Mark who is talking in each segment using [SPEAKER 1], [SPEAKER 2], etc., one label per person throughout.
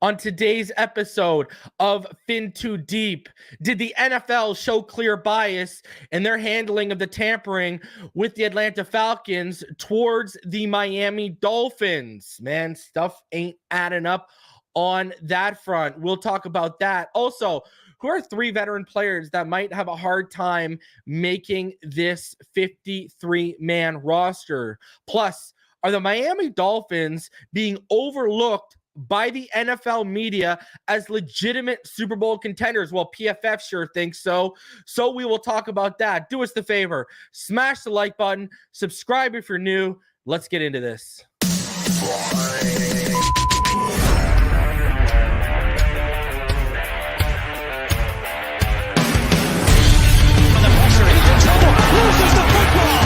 [SPEAKER 1] On today's episode of Fin Too Deep, did the NFL show clear bias in their handling of the tampering with the Atlanta Falcons towards the Miami Dolphins? Man, stuff ain't adding up on that front. We'll talk about that. Also, who are three veteran players that might have a hard time making this 53-man roster? Plus, are the Miami Dolphins being overlooked by the NFL media as legitimate Super Bowl contenders? Well, PFF sure thinks so. So we will talk about that. Do us the favor, smash the like button, subscribe if you're new. Let's get into this.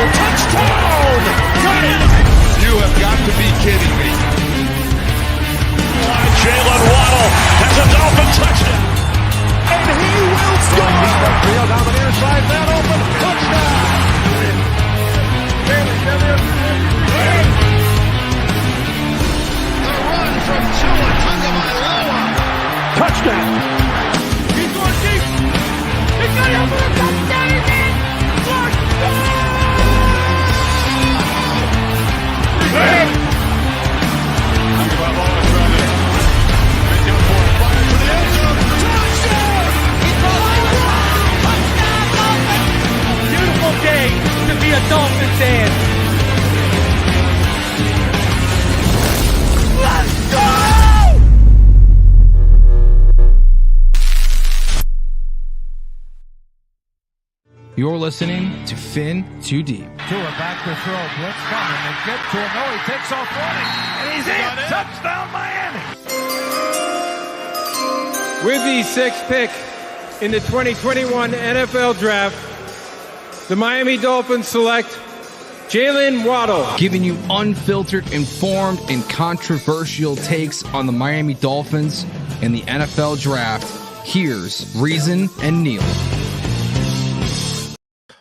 [SPEAKER 2] Touchdown! Got it! You have got to be kidding me. Jalen Waddle has a Dolphin touchdown. And he will score! Field down the near side, that open, touchdown! The run from Tua Tagovailoa. Touchdown! He's going deep. He's got it for a touchdown. He's in. Touchdown!
[SPEAKER 1] Beautiful day to be a Dolphin fan. Let's go!
[SPEAKER 3] You're listening to Fin Too Deep.
[SPEAKER 2] Tua back to throw. Blitz coming. They get to him. No, he takes off running. And he's in. Touchdown, Miami.
[SPEAKER 4] With the sixth pick in the 2021 NFL Draft, the Miami Dolphins select Jalen Waddle.
[SPEAKER 3] Giving you unfiltered, informed, and controversial takes on the Miami Dolphins and the NFL Draft. Here's Reason and Neal.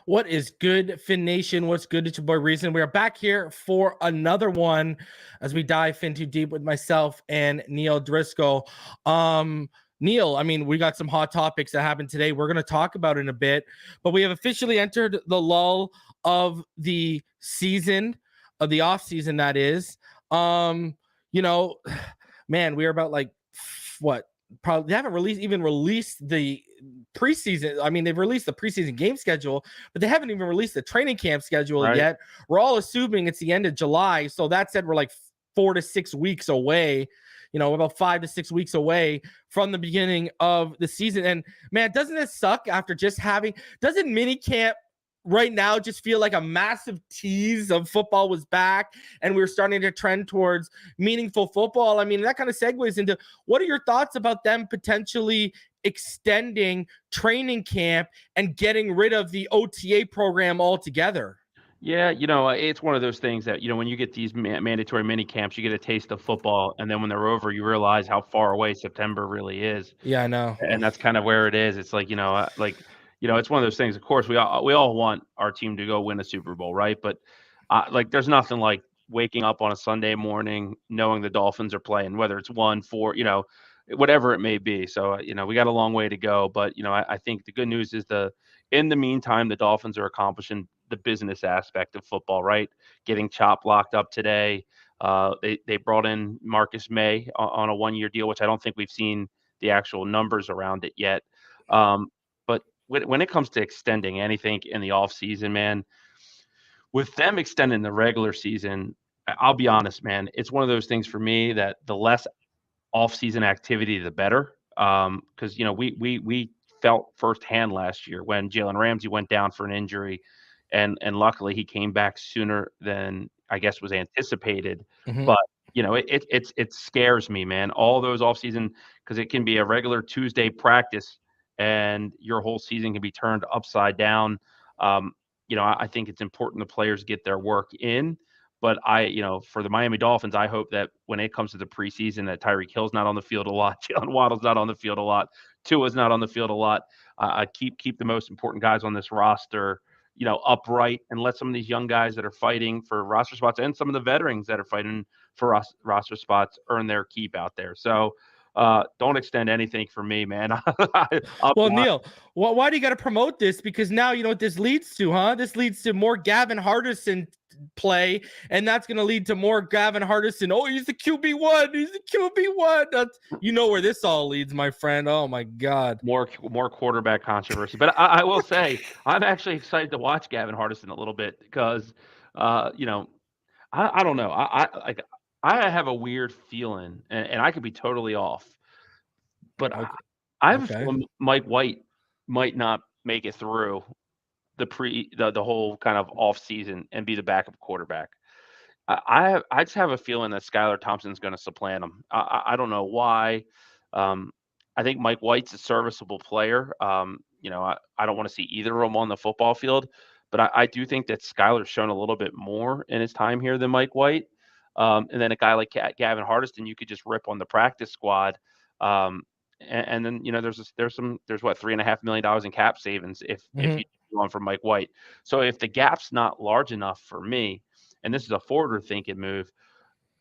[SPEAKER 1] What is good, Fin Nation? What's good? It's your boy Reason. We are back here for another one as we dive Fin Too Deep with myself and Neal Driscoll. Neal, I mean, we got some hot topics that happened today. We're going to talk about in a bit, but we have officially entered the lull of the season, of the off season, that is. You know, man, we are about like what? Probably they haven't released the preseason. I mean, they've released the preseason game schedule, but they haven't even released the training camp schedule yet. We're all assuming it's the end of July. So that said, we're like 4 to 6 weeks away, about 5 to 6 weeks away from the beginning of the season. And man, doesn't it suck after just doesn't mini camp right now just feel like a massive tease of football was back and we're starting to trend towards meaningful football? I mean, that kind of segues into what are your thoughts about them potentially extending training camp and getting rid of the OTA program altogether?
[SPEAKER 5] Yeah, it's one of those things that, when you get these mandatory mini camps, you get a taste of football. And then when they're over, you realize how far away September really is.
[SPEAKER 1] Yeah, I know.
[SPEAKER 5] And that's kind of where it is. It's like, it's one of those things. Of course, we all want our team to go win a Super Bowl, right? But there's nothing like waking up on a Sunday morning knowing the Dolphins are playing, whether it's 1-4, whatever it may be. So we got a long way to go. But I think the good news is in the meantime, the Dolphins are accomplishing the business aspect of football, right? Getting Chop locked up today. They brought in Marcus May on a 1-year deal, which I don't think we've seen the actual numbers around it yet. But when it comes to extending anything in the offseason, man, with them extending the regular season, I'll be honest, man, it's one of those things for me that the less offseason activity, the better. Because, we felt firsthand last year when Jalen Ramsey went down for an injury, and luckily he came back sooner than I guess was anticipated. Mm-hmm. But, it scares me, man, all those offseason, because it can be a regular Tuesday practice and your whole season can be turned upside down. I think it's important the players get their work in. But for the Miami Dolphins, I hope that when it comes to the preseason, that Tyreek Hill's not on the field a lot, Jalen Waddle's not on the field a lot, Tua's not on the field a lot. Keep the most important guys on this roster, upright, and let some of these young guys that are fighting for roster spots and some of the veterans that are fighting for roster spots earn their keep out there. So, don't extend anything for me, man.
[SPEAKER 1] Well, Neal, why do you got to promote this? Because now you know what this leads to, huh? This leads to more Gavin Hardison play, and that's going to lead to more Gavin Hardison. Oh, he's the QB1. He's the QB1. That's, you know where this all leads, my friend. Oh my God.
[SPEAKER 5] More quarterback controversy. But I will say I'm actually excited to watch Gavin Hardison a little bit because, you know, I don't know. I have a weird feeling, and I could be totally off, but I have a feeling Mike White might not make it through the whole kind of off season and be the backup quarterback. I just have a feeling that Skylar Thompson's going to supplant him. I don't know why. I think Mike White's a serviceable player. You know, I don't want to see either of them on the football field, but I do think that Skylar's shown a little bit more in his time here than Mike White. And then a guy like Gavin Hardison, you could just rip on the practice squad. And then, you know, there's what, $3.5 million in cap savings if you go on for Mike White. So if the gap's not large enough for me, and this is a forward thinking move,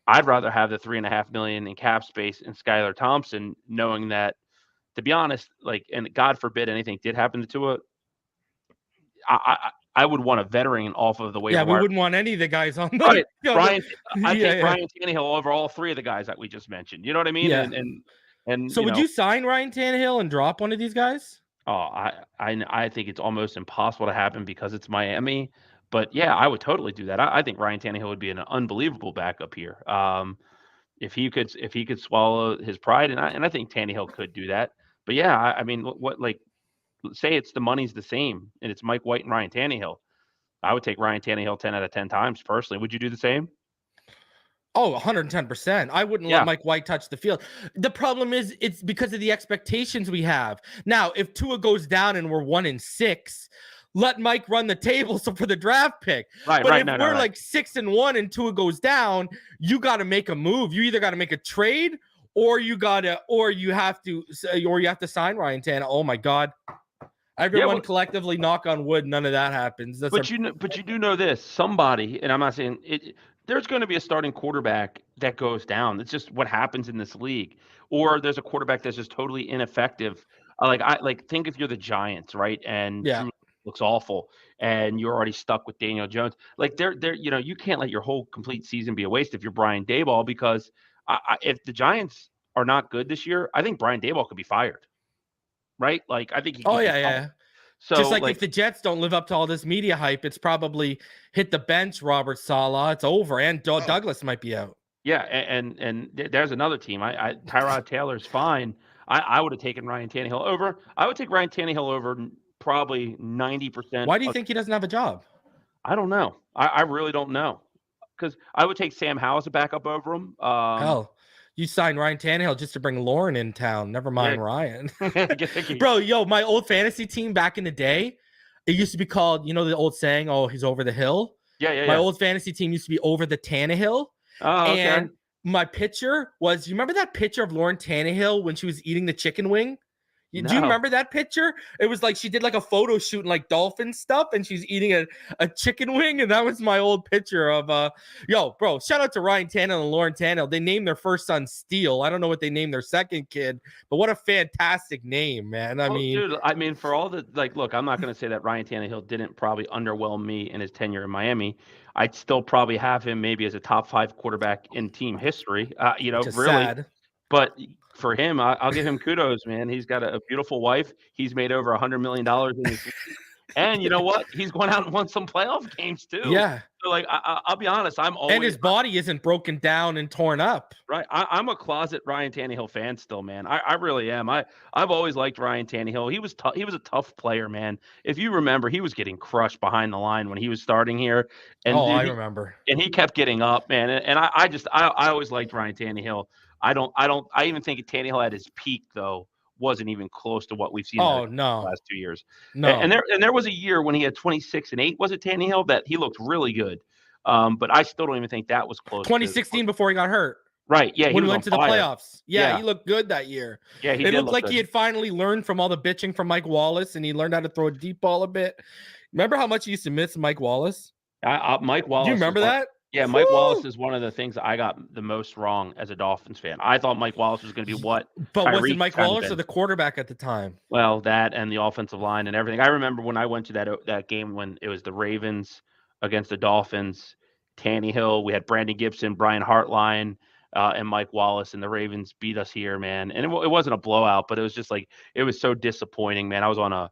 [SPEAKER 5] I'd rather have the $3.5 million in cap space in Skylar Thompson, knowing that, to be honest, like, and God forbid anything did happen to Tua, I would want a veteran off of the waiver wire.
[SPEAKER 1] We wouldn't want any of the guys on.
[SPEAKER 5] Right. Brian Tannehill over all three of the guys that we just mentioned. You know what I mean?
[SPEAKER 1] Yeah.
[SPEAKER 5] And
[SPEAKER 1] so would you sign Ryan Tannehill and drop one of these guys?
[SPEAKER 5] Oh, I think it's almost impossible to happen because it's Miami. But yeah, I would totally do that. I think Ryan Tannehill would be an unbelievable backup here. If he could swallow his pride, and I think Tannehill could do that. But yeah, I mean, what like, say it's the money's the same and it's Mike White and Ryan Tannehill, I would take Ryan Tannehill 10 out of 10 times personally. Would you do the same?
[SPEAKER 1] Oh, 110%. I wouldn't let Mike White touch the field. The problem is it's because of the expectations we have. Now, if Tua goes down and we're 1-6, let Mike run the table for the draft pick. But if we're like 6-1 and Tua goes down, you got to make a move. You either got to make a trade or you have to sign Ryan Tannehill. Oh my God. Everyone collectively knock on wood. None of that happens.
[SPEAKER 5] But you do know this, somebody, and I'm not saying it, there's going to be a starting quarterback that goes down. It's just what happens in this league. Or there's a quarterback that's just totally ineffective. Think if you're the Giants, right? And Drew looks awful and you're already stuck with Daniel Jones. Like they're you know, you can't let your whole complete season be a waste if you're Brian Daboll, because if the Giants are not good this year, I think Brian Daboll could be fired. Right? Like, I think he can.
[SPEAKER 1] So just like if the Jets don't live up to all this media hype, it's probably hit the bench, Robert Saleh. It's over. And Douglas might be out.
[SPEAKER 5] Yeah, and there's another team. Tyrod Taylor's fine. I would have taken Ryan Tannehill over. I would take Ryan Tannehill over probably 90%.
[SPEAKER 1] Why do you think he doesn't have a job?
[SPEAKER 5] I don't know. I really don't know. Because I would take Sam Howell as a backup over him.
[SPEAKER 1] Hell. You signed Ryan Tannehill just to bring Lauren in town. Never mind Ryan. Bro, my old fantasy team back in the day, it used to be called, you know, the old saying, oh, he's over the hill.
[SPEAKER 5] Yeah.
[SPEAKER 1] My old fantasy team used to be over the Tannehill.
[SPEAKER 5] Oh, okay.
[SPEAKER 1] And my picture was, you remember that picture of Lauren Tannehill when she was eating the chicken wing? Do you remember that picture? It was like she did like a photo shoot and like dolphin stuff, and she's eating a chicken wing, and that was my old picture of bro. Shout out to Ryan Tannehill and Lauren Tannehill. They named their first son Steele. I don't know what they named their second kid, but what a fantastic name, man. I mean, for all the look, I'm not going to say that Ryan Tannehill didn't probably underwhelm me in his tenure in Miami. I'd still probably have him maybe as a top 5 quarterback in team history. Really, sad. But for him, I'll give him kudos, man. He's got a beautiful wife. He's made over $100 million in his and you know what? He's gone out and won some playoff games too. Yeah.
[SPEAKER 5] So I'll be honest, and
[SPEAKER 1] his body isn't broken down and torn up.
[SPEAKER 5] Right. I'm a closet Ryan Tannehill fan still, man. I really am. I've always liked Ryan Tannehill. He was tough. He was a tough player, man. If you remember, he was getting crushed behind the line when he was starting here. And
[SPEAKER 1] I remember.
[SPEAKER 5] And he kept getting up, man. And I always liked Ryan Tannehill. I even think Tannehill at his peak though wasn't even close to what we've seen in the last 2 years. No. And there was a year when he had 26-8, was it Tannehill, that he looked really good. But I still don't even think that was close.
[SPEAKER 1] 2016 before he got hurt.
[SPEAKER 5] Right. Yeah.
[SPEAKER 1] When he went to the playoffs. Yeah, he looked good that year.
[SPEAKER 5] Yeah,
[SPEAKER 1] it looked like he had finally learned from all the bitching from Mike Wallace, and he learned how to throw a deep ball a bit. Remember how much he used to miss Mike Wallace?
[SPEAKER 5] Mike Wallace.
[SPEAKER 1] Do you remember that?
[SPEAKER 5] Yeah, Mike Wallace is one of the things I got the most wrong as a Dolphins fan. I thought Mike Wallace was going to be what
[SPEAKER 1] But was it
[SPEAKER 5] Tyreek's
[SPEAKER 1] Mike
[SPEAKER 5] kind of
[SPEAKER 1] Wallace or
[SPEAKER 5] been.
[SPEAKER 1] the quarterback at the time?
[SPEAKER 5] Well, that and the offensive line and everything. I remember when I went to that game when it was the Ravens against the Dolphins, Tannehill. We had Brandon Gibson, Brian Hartline, and Mike Wallace, and the Ravens beat us here, man. And it wasn't a blowout, but it was just like it was so disappointing, man. I was on a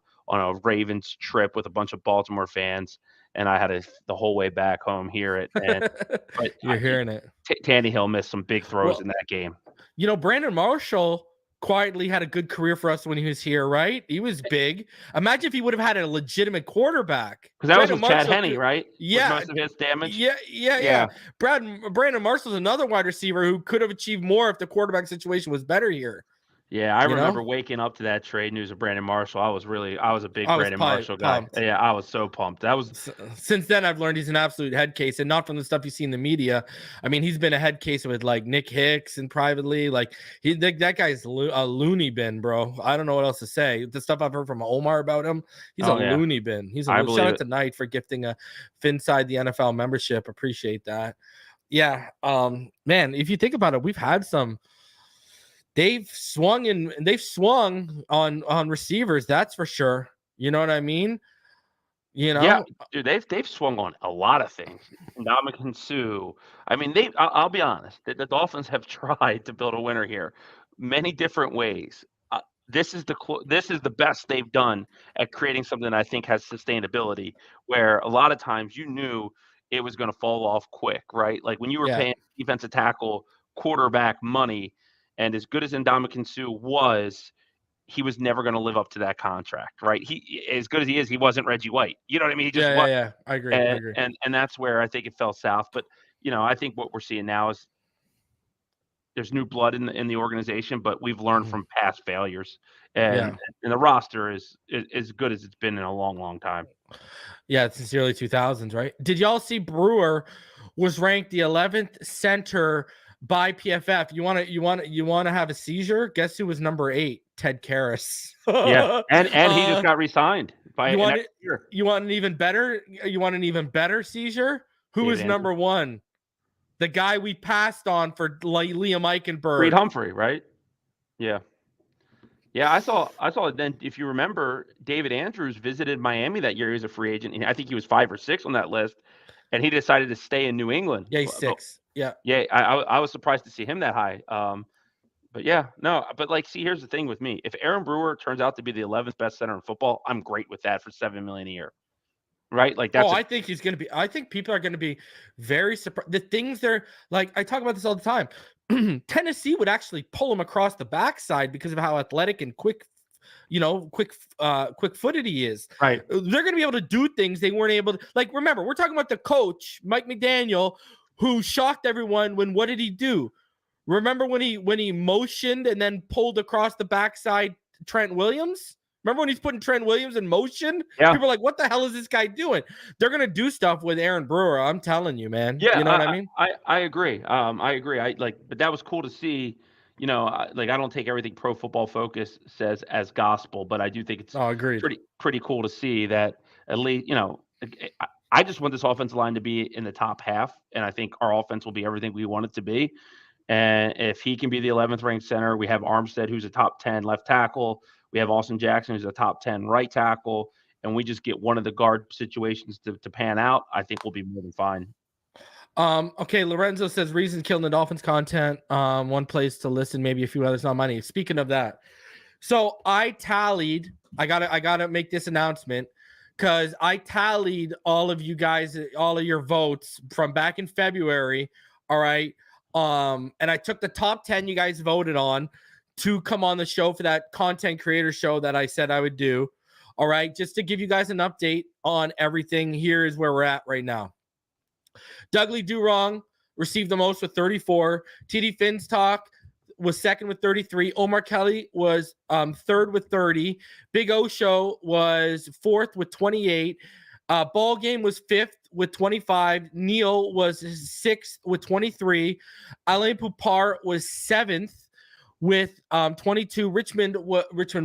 [SPEAKER 5] Ravens trip with a bunch of Baltimore fans, and I had the whole way back home hear it. And but
[SPEAKER 1] You're hearing it.
[SPEAKER 5] Tannehill missed some big throws
[SPEAKER 1] Well,
[SPEAKER 5] in that game.
[SPEAKER 1] You know, Brandon Marshall quietly had a good career for us when he was here, right? He was big. Imagine if he would have had a legitimate quarterback.
[SPEAKER 5] Because that was
[SPEAKER 1] Brandon
[SPEAKER 5] with Chad
[SPEAKER 1] Marshall
[SPEAKER 5] Henne, right?
[SPEAKER 1] Yeah.
[SPEAKER 5] With most of his damage.
[SPEAKER 1] Yeah. Brandon Marshall's another wide receiver who could have achieved more if the quarterback situation was better here.
[SPEAKER 5] Yeah, I remember waking up to that trade news of Brandon Marshall. I was a big Brandon Marshall guy.
[SPEAKER 1] Pumped.
[SPEAKER 5] Yeah, I was so pumped. That was
[SPEAKER 1] Since then I've learned he's an absolute head case, and not from the stuff you see in the media. I mean, he's been a head case with like Nick Hicks and privately. Like that guy's a loony bin, bro. I don't know what else to say. The stuff I've heard from Omar about him, he's loony bin. He's shout out to Knight for gifting a Finside the NFL membership. Appreciate that. Yeah, man. If you think about it, we've had some. They've swung on receivers, that's for sure. You know what I mean? You know,
[SPEAKER 5] yeah, dude, they've swung on a lot of things. Ndamukong Suh. I mean, I'll be honest. The Dolphins have tried to build a winner here, many different ways. This is the best they've done at creating something that I think has sustainability. Where a lot of times you knew it was going to fall off quick, right? Like when you were paying defensive tackle, quarterback money. And as good as Ndamukong Suh was, he was never going to live up to that contract, right? He, as good as he is, he wasn't Reggie White. You know what I mean? He just wasn't.
[SPEAKER 1] Yeah. I agree.
[SPEAKER 5] And that's where I think it fell south. But I think what we're seeing now is there's new blood in the organization, but we've learned from past failures, and the roster is as good as it's been in a long, long time.
[SPEAKER 1] Yeah, since the early 2000s, right? Did y'all see Brewer was ranked the 11th center by PFF? You want to have a seizure? Guess who was number 8? Ted Karras.
[SPEAKER 5] Yeah, and he just got re-signed by next year.
[SPEAKER 1] You want an even better seizure? Who is number 1? The guy we passed on for Liam Eichenberg.
[SPEAKER 5] Reed Humphrey, right? Yeah. Yeah, I saw it then. If you remember, David Andrews visited Miami that year. He was a free agent. I think he was 5 or 6 on that list, and he decided to stay in New England.
[SPEAKER 1] Yeah, he's 6. Yeah.
[SPEAKER 5] I was surprised to see him that high. But like, see, here's the thing with me. If Aaron Brewer turns out to be the 11th best center in football, I'm great with that for $7 million a year. Right? Like that's
[SPEAKER 1] I think he's gonna be. I think people are gonna be very surprised. The things they're like, I talk about this all the time. Tennessee would actually pull him across the backside because of how athletic and quick-footed he is.
[SPEAKER 5] Right.
[SPEAKER 1] They're gonna be able to do things they weren't able to. Like, remember, we're talking about the coach, Mike McDaniel, who shocked everyone when what did he do? Remember when he motioned and then pulled across the backside Trent Williams? Remember when he's putting Trent Williams in motion?
[SPEAKER 5] Yeah.
[SPEAKER 1] People are like, what the hell is this guy doing? They're going to do stuff with Aaron Brewer. I'm telling you, man.
[SPEAKER 5] Yeah.
[SPEAKER 1] You know what I mean?
[SPEAKER 5] I agree. I agree. But that was cool to see, I don't take everything Pro Football Focus says as gospel, but I do think it's pretty cool to see that at least, I just want this offensive line to be in the top half. And I think our offense will be everything we want it to be. And if he can be the 11th ranked center, we have Armstead, who's a top 10 left tackle. We have Austin Jackson, who's a top 10 right tackle, and we just get one of the guard situations to pan out. I think we'll be more than fine.
[SPEAKER 1] Okay, Lorenzo says reasons killing the Dolphins content. One place to listen, maybe a few others, not money. Speaking of that, so I tallied. I gotta make this announcement because I tallied all of you guys, all of your votes from back in February. All right, and I took the top 10 you guys voted on to come on the show for that content creator show that I said I would do. All right. Just to give you guys an update on everything. Here is where we're at right now. Dudley Do Wrong received the most with 34. TD Finns Talk was second with 33. Omar Kelly was third with 30. Big O Show was fourth with 28. Ball Game was fifth with 25. Neal was sixth with 23. Alain Poupart was seventh with 22. Richmond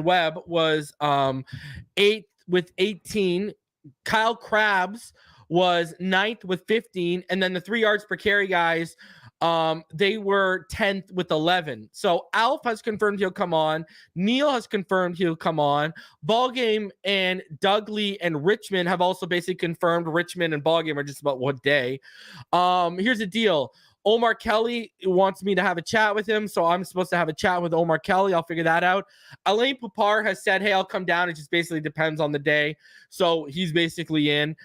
[SPEAKER 1] Webb was 8th with 18. Kyle Krabs was 9th with 15, and then the 3 yards per carry guys, they were 10th with 11. So Alf has confirmed he'll come on. Neal has confirmed he'll come on. Ballgame and Dudley and Richmond have also basically confirmed. Richmond and Ballgame are just about what day. Here's the deal. Omar Kelly wants me to have a chat with him, so I'm supposed to have a chat with Omar Kelly. I'll figure that out. Alain Poupart has said, hey, I'll come down. It just basically depends on the day. So he's basically in.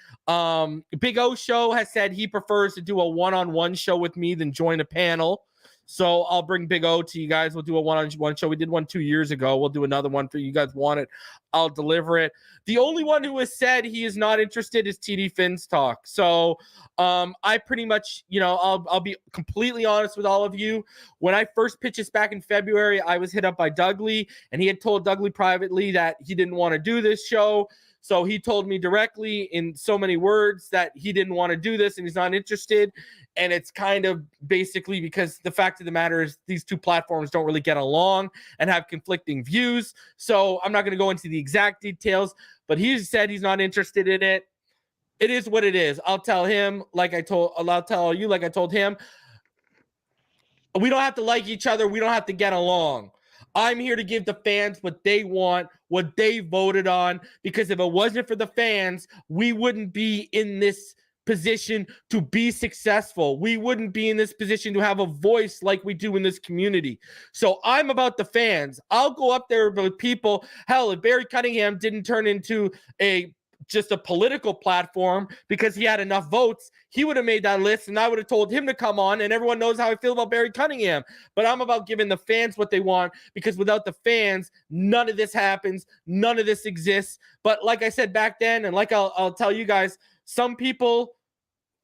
[SPEAKER 1] Big O Show has said he prefers to do a one-on-one show with me than join a panel. So I'll bring Big O to you guys. We'll do a one-on-one show. We did one 2 years ago. We'll do another one for you guys want it. I'll deliver it. The only one who has said he is not interested is TD Finn's talk. So I pretty much, I'll be completely honest with all of you. When I first pitched this back in February, I was hit up by Dudley, and he had told Dudley privately that he didn't want to do this show. So he told me directly in so many words that he didn't want to do this and he's not interested. And it's kind of basically because the fact of the matter is these two platforms don't really get along and have conflicting views. So I'm not going to go into the exact details, but he said he's not interested in it. It is what it is. I'll tell him I'll tell you like I told him. We don't have to like each other. We don't have to get along. I'm here to give the fans what they want, what they voted on, because if it wasn't for the fans, we wouldn't be in this position to be successful. We wouldn't be in this position to have a voice like we do in this community. So I'm about the fans. I'll go up there with people. Hell, if Barry Cunningham didn't turn into just a political platform because he had enough votes, he would have made that list and I would have told him to come on, and everyone knows how I feel about Barry Cunningham. But I'm about giving the fans what they want, because without the fans, none of this happens. None of this exists. But like I said back then, and like I'll tell you guys, some people,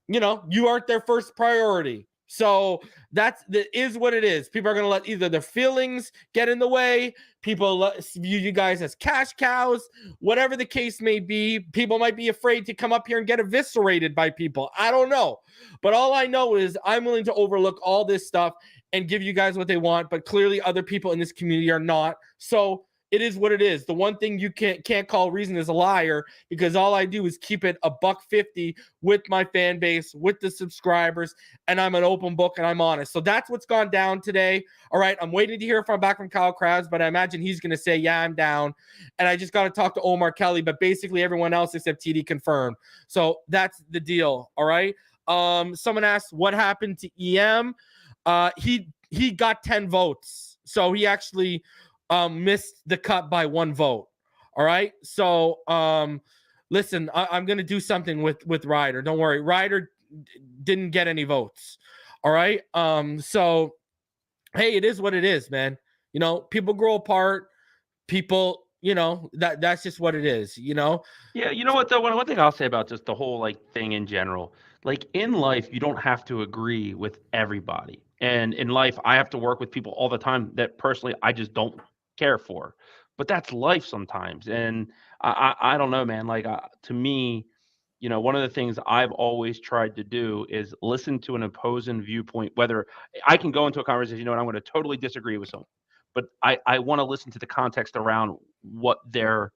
[SPEAKER 1] you aren't their first priority. So that is what it is. People are going to let either their feelings get in the way. People view you guys as cash cows, whatever the case may be. People might be afraid to come up here and get eviscerated by people. I don't know. But all I know is I'm willing to overlook all this stuff and give you guys what they want. But clearly other people in this community are not. So it is what it is. The one thing you can't call Reason is a liar, because all I do is keep it $150 with my fan base, with the subscribers, and I'm an open book and I'm honest. So that's what's gone down today. All right, I'm waiting to hear back from Kyle Krabs, but I imagine he's going to say, yeah, I'm down. And I just got to talk to Omar Kelly, but basically everyone else except TD confirmed. So that's the deal. All right. Someone asked what happened to EM. He got 10 votes. So he actually missed the cut by 1 vote. All right. So listen, I'm going to do something with Ryder. Don't worry. Ryder didn't get any votes. All right. So, hey, it is what it is, man. People grow apart. People, that's just what it is, Yeah.
[SPEAKER 5] You know what, though? One thing I'll say about just the whole thing in general, in life, you don't have to agree with everybody. And in life, I have to work with people all the time that personally I just don't care for. But that's life sometimes. And I don't know, man. To me, one of the things I've always tried to do is listen to an opposing viewpoint, whether I can go into a conversation, and I'm going to totally disagree with someone, but I want to listen to the context around what their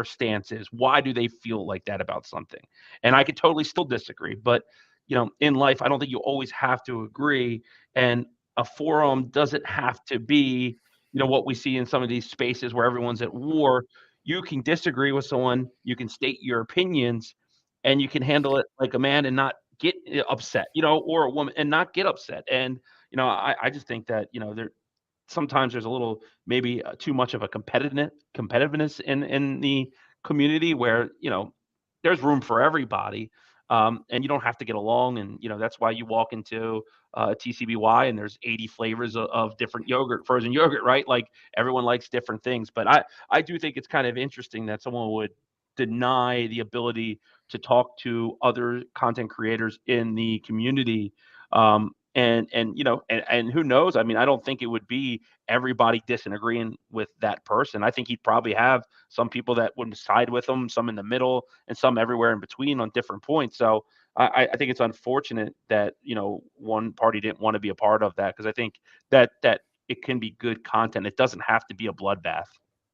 [SPEAKER 5] stance is. Why do they feel like that about something? And I could totally still disagree, but in life, I don't think you always have to agree. And a forum doesn't have to be, what we see in some of these spaces where everyone's at war. You can disagree with someone, you can state your opinions, and you can handle it like a man and not get upset, or a woman and not get upset. And, I just think that, sometimes there's a little, maybe too much of a competitiveness in the community where, there's room for everybody. And you don't have to get along. And, that's why you walk into TCBY and there's 80 flavors of different frozen yogurt, right? Everyone likes different things. But I do think it's kind of interesting that someone would deny the ability to talk to other content creators in the community. And who knows? I mean, I don't think it would be everybody disagreeing with that person. I think he'd probably have some people that wouldn't side with him, some in the middle, and some everywhere in between on different points. So I think it's unfortunate that, one party didn't want to be a part of that, because I think that it can be good content. It doesn't have to be a bloodbath.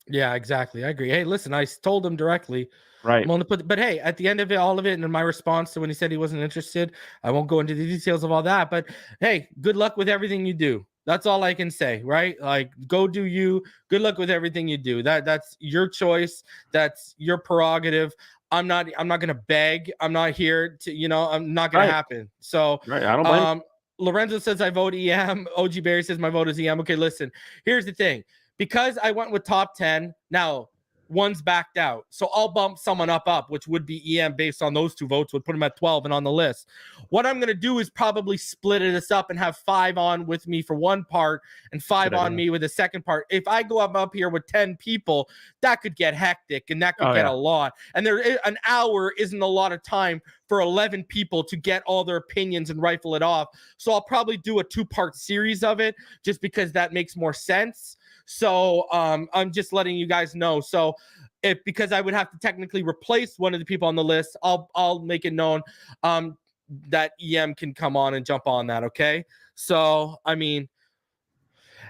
[SPEAKER 1] Yeah, exactly. I agree. Hey, listen, I told him directly.
[SPEAKER 5] Right.
[SPEAKER 1] But hey, at the end of it, all of it, and my response to when he said he wasn't interested, I won't go into the details of all that. But hey, good luck with everything you do. That's all I can say, right? Like, go do you. Good luck with everything you do. That's your choice. That's your prerogative. I'm not gonna beg. I'm not here to, I'm not gonna happen. So
[SPEAKER 5] Right. I don't blame
[SPEAKER 1] Lorenzo says I vote EM. OG Barry says my vote is EM. Okay, listen. Here's the thing. Because I went with top 10, now one's backed out. So I'll bump someone up, which would be EM based on those two votes, would put him at 12 and on the list. What I'm going to do is probably split this up and have 5 on with me for one part and 5 on me with the second part. If I go up here with 10 people, that could get hectic and that could get a lot. And an hour isn't a lot of time for 11 people to get all their opinions and rifle it off. So I'll probably do a 2-part series of it just because that makes more sense. So I'm just letting you guys know. So because I would have to technically replace one of the people on the list, I'll make it known that EM can come on and jump on that. Okay. So, I mean,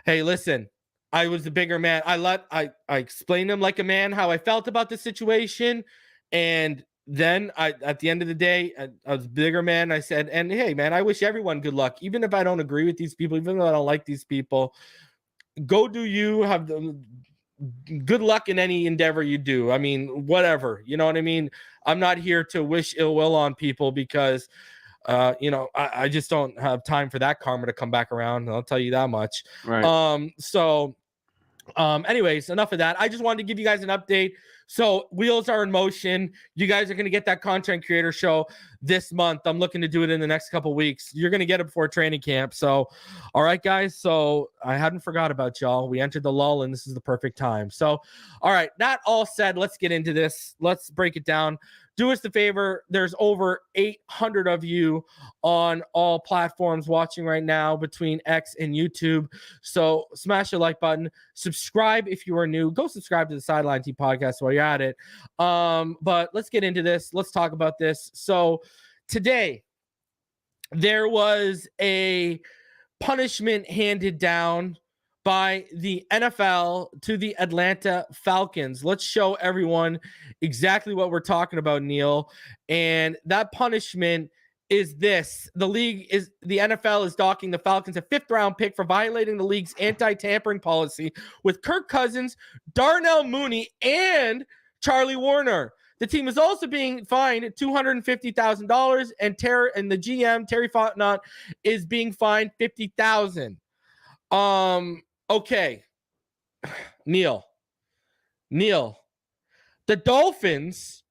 [SPEAKER 1] hey, listen, I was the bigger man. I explained to him like a man how I felt about the situation. And then at the end of the day, I was a bigger man. I said, and hey, man, I wish everyone good luck. Even if I don't agree with these people, even though I don't like these people, go do you. Have the good luck in any endeavor you do. I mean, whatever, you know what I mean? I'm not here to wish ill will on people because, I just don't have time for that karma to come back around. I'll tell you that much.
[SPEAKER 5] Right.
[SPEAKER 1] Anyways, enough of that. I just wanted to give you guys an update. So wheels are in motion. You guys are going to get that content creator show this month. I'm looking to do it in the next couple weeks. You're going to get it before training camp. So, all right, guys. So I hadn't forgot about y'all. We entered the lull and this is the perfect time. So, all right, that all said, let's get into this. Let's break it down. Do us the favor. There's over 800 of you on all platforms watching right now between X and YouTube. So smash the like button. Subscribe if you are new. Go subscribe to the Sideline Team podcast while you're at it. But let's get into this. Let's talk about this. So today, there was a punishment handed down by the NFL to the Atlanta Falcons. Let's show everyone exactly what we're talking about, Neal. And that punishment is this. The NFL is docking the Falcons a 5th-round pick for violating the league's anti-tampering policy with Kirk Cousins, Darnell Mooney, and Charlie Warner. The team is also being fined $250,000, and the GM, Terry Fontenot, is being fined $50,000. Okay, Neal, the Dolphins,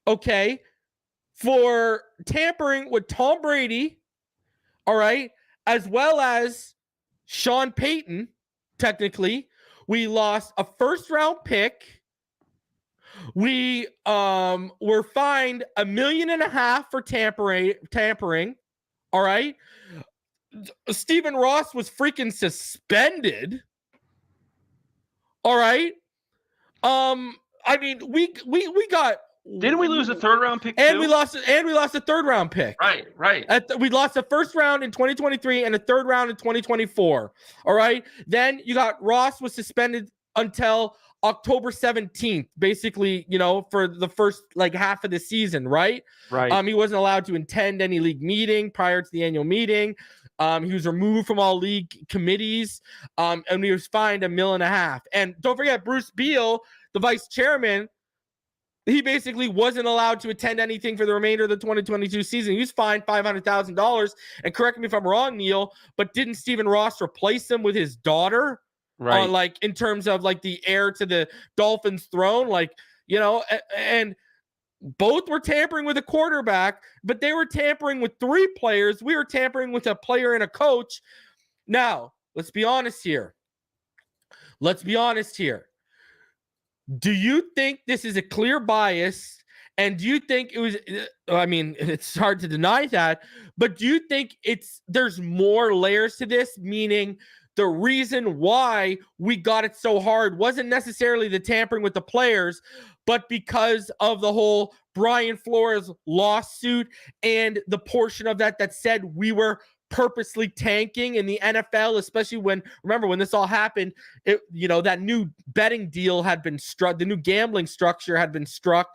[SPEAKER 1] okay, for tampering with Tom Brady, all right, as well as Sean Payton, technically, we lost a 1st-round pick. We were fined $1.5 million for tampering, all right. Stephen Ross was freaking suspended. All right. I mean, we got.
[SPEAKER 5] Didn't we lose a 3rd-round pick
[SPEAKER 1] and
[SPEAKER 5] too?
[SPEAKER 1] we lost a 3rd-round pick.
[SPEAKER 5] Right.
[SPEAKER 1] We lost a 1st round in 2023 and a 3rd round in 2024. All right. Then you got Ross was suspended until October 17th, basically, for the first half of the season, right?
[SPEAKER 5] Right.
[SPEAKER 1] He wasn't allowed to attend any league meeting prior to the annual meeting. He was removed from all league committees, and he was fined $1.5 million. And don't forget, Bruce Beal, the vice chairman, he basically wasn't allowed to attend anything for the remainder of the 2022 season. He was fined $500,000. And correct me if I'm wrong, Neal, but didn't Stephen Ross replace him with his daughter?
[SPEAKER 5] Right.
[SPEAKER 1] In terms of the heir to the Dolphins throne, and both were tampering with a quarterback, but they were tampering with 3 players. We were tampering with a player and a coach. Now, let's be honest here. Do you think this is a clear bias? And do you think it was, it's hard to deny that, but do you think there's more layers to this? Meaning the reason why we got it so hard wasn't necessarily the tampering with the players, but because of the whole Brian Flores lawsuit and the portion of that said we were purposely tanking in the NFL, especially when this all happened, that new betting deal had been struck, the new gambling structure had been struck.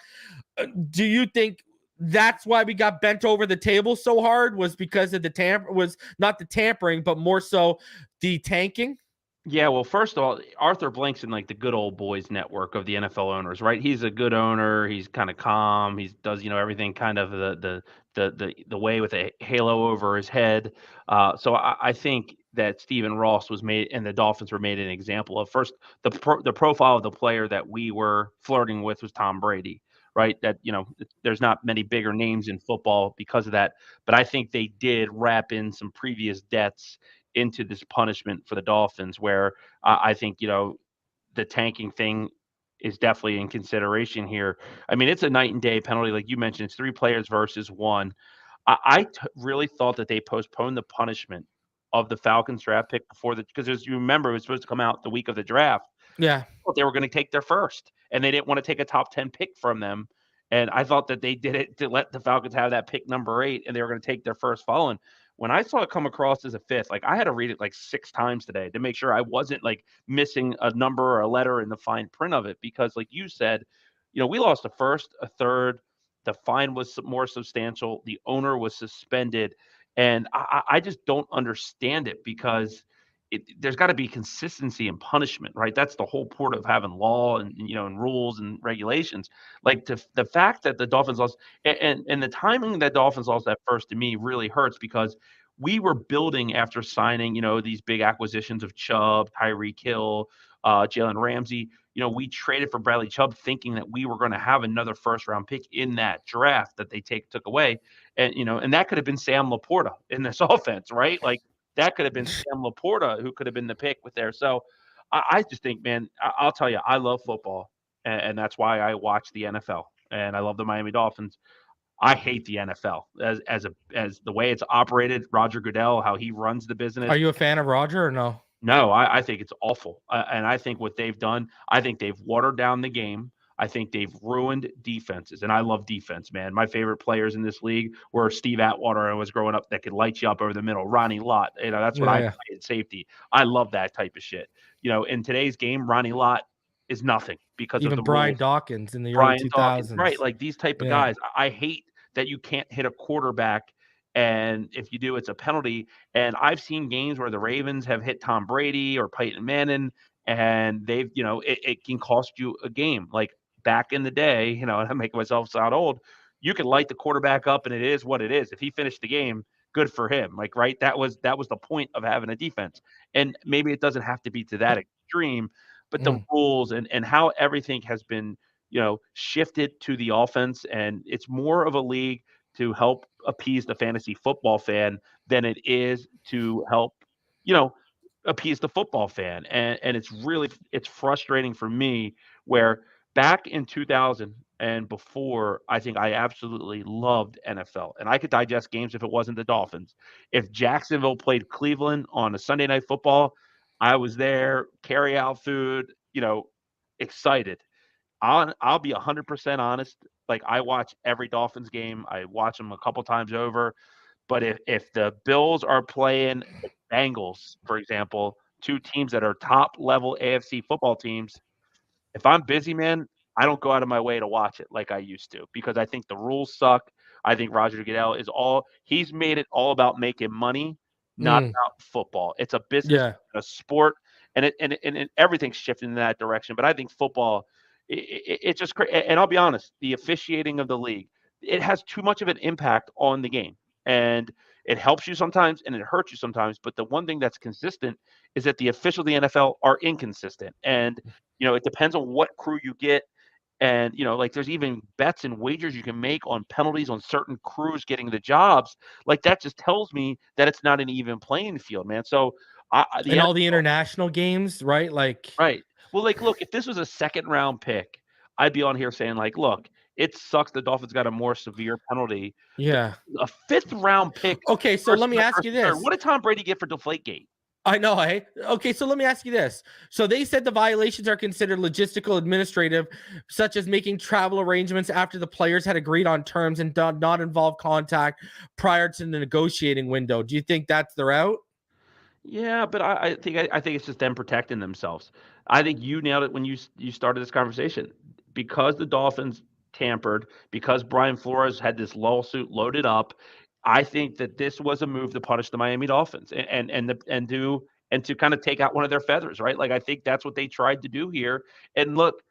[SPEAKER 1] Do you think that's why we got bent over the table so hard, was because of was not the tampering, but more so the tanking?
[SPEAKER 5] Yeah, well, first of all, Arthur Blank's in like the good old boys network of the NFL owners, right? He's a good owner. He's kind of calm. He does, everything kind of the way with a halo over his head. So I think that Stephen Ross was made, and the Dolphins were made an example of. First, the profile of the player that we were flirting with was Tom Brady, right? That there's not many bigger names in football because of that, but I think they did wrap in some previous debts into this punishment for the Dolphins, where I think, the tanking thing is definitely in consideration here. I mean, it's a night and day penalty. Like you mentioned, it's 3 players versus 1. I really thought that they postponed the punishment of the Falcons draft pick because as you remember, it was supposed to come out the week of the draft.
[SPEAKER 1] Yeah.
[SPEAKER 5] They were going to take their first, and they didn't want to take a top 10 pick from them. And I thought that they did it to let the Falcons have that pick number 8, and they were going to take their first following. When I saw it come across as a 5th, like I had to read it like 6 times today to make sure I wasn't like missing a number or a letter in the fine print of it. Because like you said, we lost a first, a third. The fine was more substantial. The owner was suspended. And I just don't understand it, because there's got to be consistency in punishment, right? That's the whole point of having law and rules and regulations. Like the fact that the Dolphins lost, and the timing that Dolphins lost that first, to me really hurts, because we were building after signing, these big acquisitions of Chubb, Tyreek Hill, Jalen Ramsey. We traded for Bradley Chubb thinking that we were going to have another first-round pick in that draft that they took away, and that could have been Sam Laporta in this offense, right? Like, that could have been Sam Laporta who could have been the pick with there. So I just think, man, I'll tell you, I love football, and that's why I watch the NFL, and I love the Miami Dolphins. I hate the NFL as the way it's operated. Roger Goodell, how he runs the business.
[SPEAKER 1] Are you a fan of Roger or no?
[SPEAKER 5] No, I think it's awful. And I think what they've done, I think they've watered down the game. I think they've ruined defenses, and I love defense, man. My favorite players in this league were Steve Atwater, and was growing up, that could light you up over the middle. Ronnie Lott, that's what I play at safety. I love that type of shit. In today's game, Ronnie Lott is nothing because
[SPEAKER 1] even
[SPEAKER 5] of the
[SPEAKER 1] Brian
[SPEAKER 5] rules.
[SPEAKER 1] Dawkins in the
[SPEAKER 5] Brian
[SPEAKER 1] early 2000s.
[SPEAKER 5] Dawkins, right? Like these type of guys. I hate that you can't hit a quarterback, and if you do, it's a penalty. And I've seen games where the Ravens have hit Tom Brady or Peyton Manning, and they've, it can cost you a game. Like back in the day, I'm making myself sound old, you could light the quarterback up and it is what it is. If he finished the game, good for him. Like, right. That was the point of having a defense. And maybe it doesn't have to be to that extreme, but the rules and how everything has been, shifted to the offense. And it's more of a league to help appease the fantasy football fan than it is to help, appease the football fan. And it's frustrating for me, where back in 2000 and before, I think I absolutely loved NFL, and I could digest games if it wasn't the Dolphins. If Jacksonville played Cleveland on a Sunday Night Football, I was there, carry out food, excited. I'll be 100% honest. Like, I watch every Dolphins game. I watch them a couple times over. But if the Bills are playing the Bengals, for example, 2 teams that are top-level AFC football teams, if I'm busy, man, I don't go out of my way to watch it like I used to, because I think the rules suck. I think Roger Goodell he's made it all about making money, not about football. It's a business, a sport, and everything's shifting in that direction. But I think football, it's just crazy. And I'll be honest, the officiating of the league, it has too much of an impact on the game. And it helps you sometimes and it hurts you sometimes. But the one thing that's consistent is that the officials of the NFL are inconsistent. And, it depends on what crew you get. And, like, there's even bets and wagers you can make on penalties on certain crews getting the jobs. Like, that just tells me that it's not an even playing field, man. So
[SPEAKER 1] all the international games, right? Like,
[SPEAKER 5] right. Well, like, look, if this was a 2nd-round pick, I'd be on here saying, like, look, it sucks the Dolphins got a more severe penalty.
[SPEAKER 1] Yeah.
[SPEAKER 5] A 5th-round pick.
[SPEAKER 1] Okay, so let me ask you this.
[SPEAKER 5] What did Tom Brady get for Deflategate?
[SPEAKER 1] I know. Hey, okay. So let me ask you this. So they said the violations are considered logistical, administrative, such as making travel arrangements after the players had agreed on terms and did not involve contact prior to the negotiating window. Do you think that's the route?
[SPEAKER 5] Yeah, but I think it's just them protecting themselves. I think you nailed it when you started this conversation. Because the Dolphins tampered, because Brian Flores had this lawsuit loaded up, I think that this was a move to punish the Miami Dolphins and to kind of take out one of their feathers, right? Like I think that's what they tried to do here. And look,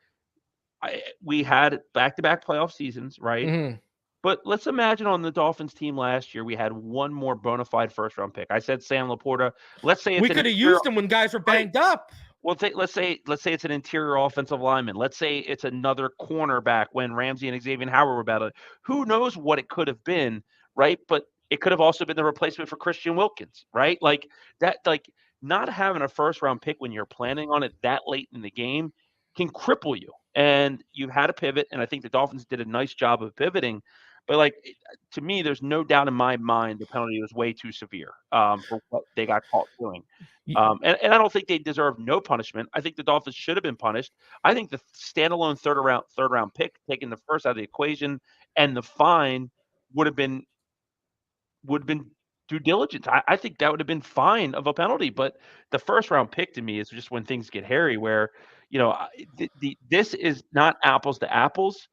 [SPEAKER 5] we had back-to-back playoff seasons, right?
[SPEAKER 1] Mm-hmm.
[SPEAKER 5] But let's imagine on the Dolphins team last year, we had one more bona fide first-round pick. I said Sam Laporta. Let's say it's
[SPEAKER 1] We
[SPEAKER 5] an
[SPEAKER 1] could have
[SPEAKER 5] interior,
[SPEAKER 1] used them when guys were
[SPEAKER 5] right?
[SPEAKER 1] banged up.
[SPEAKER 5] Well, let's say it's an interior offensive lineman. Let's say it's another cornerback when Ramsey and Xavier Howard were battling. Who knows what it could have been, right? But it could have also been the replacement for Christian Wilkins, right? Like that, like not having a first round pick when you're planning on it that late in the game can cripple you. And you've had to pivot, and I think the Dolphins did a nice job of pivoting. But like to me, there's no doubt in my mind the penalty was way too severe for what they got caught doing. And I don't think they deserve no punishment. I think the Dolphins should have been punished. I think the standalone third round pick, taking the first out of the equation, and the fine would have been due diligence. I think that would have been fine of a penalty. But the first round pick to me is just when things get hairy, where this is not apples to apples.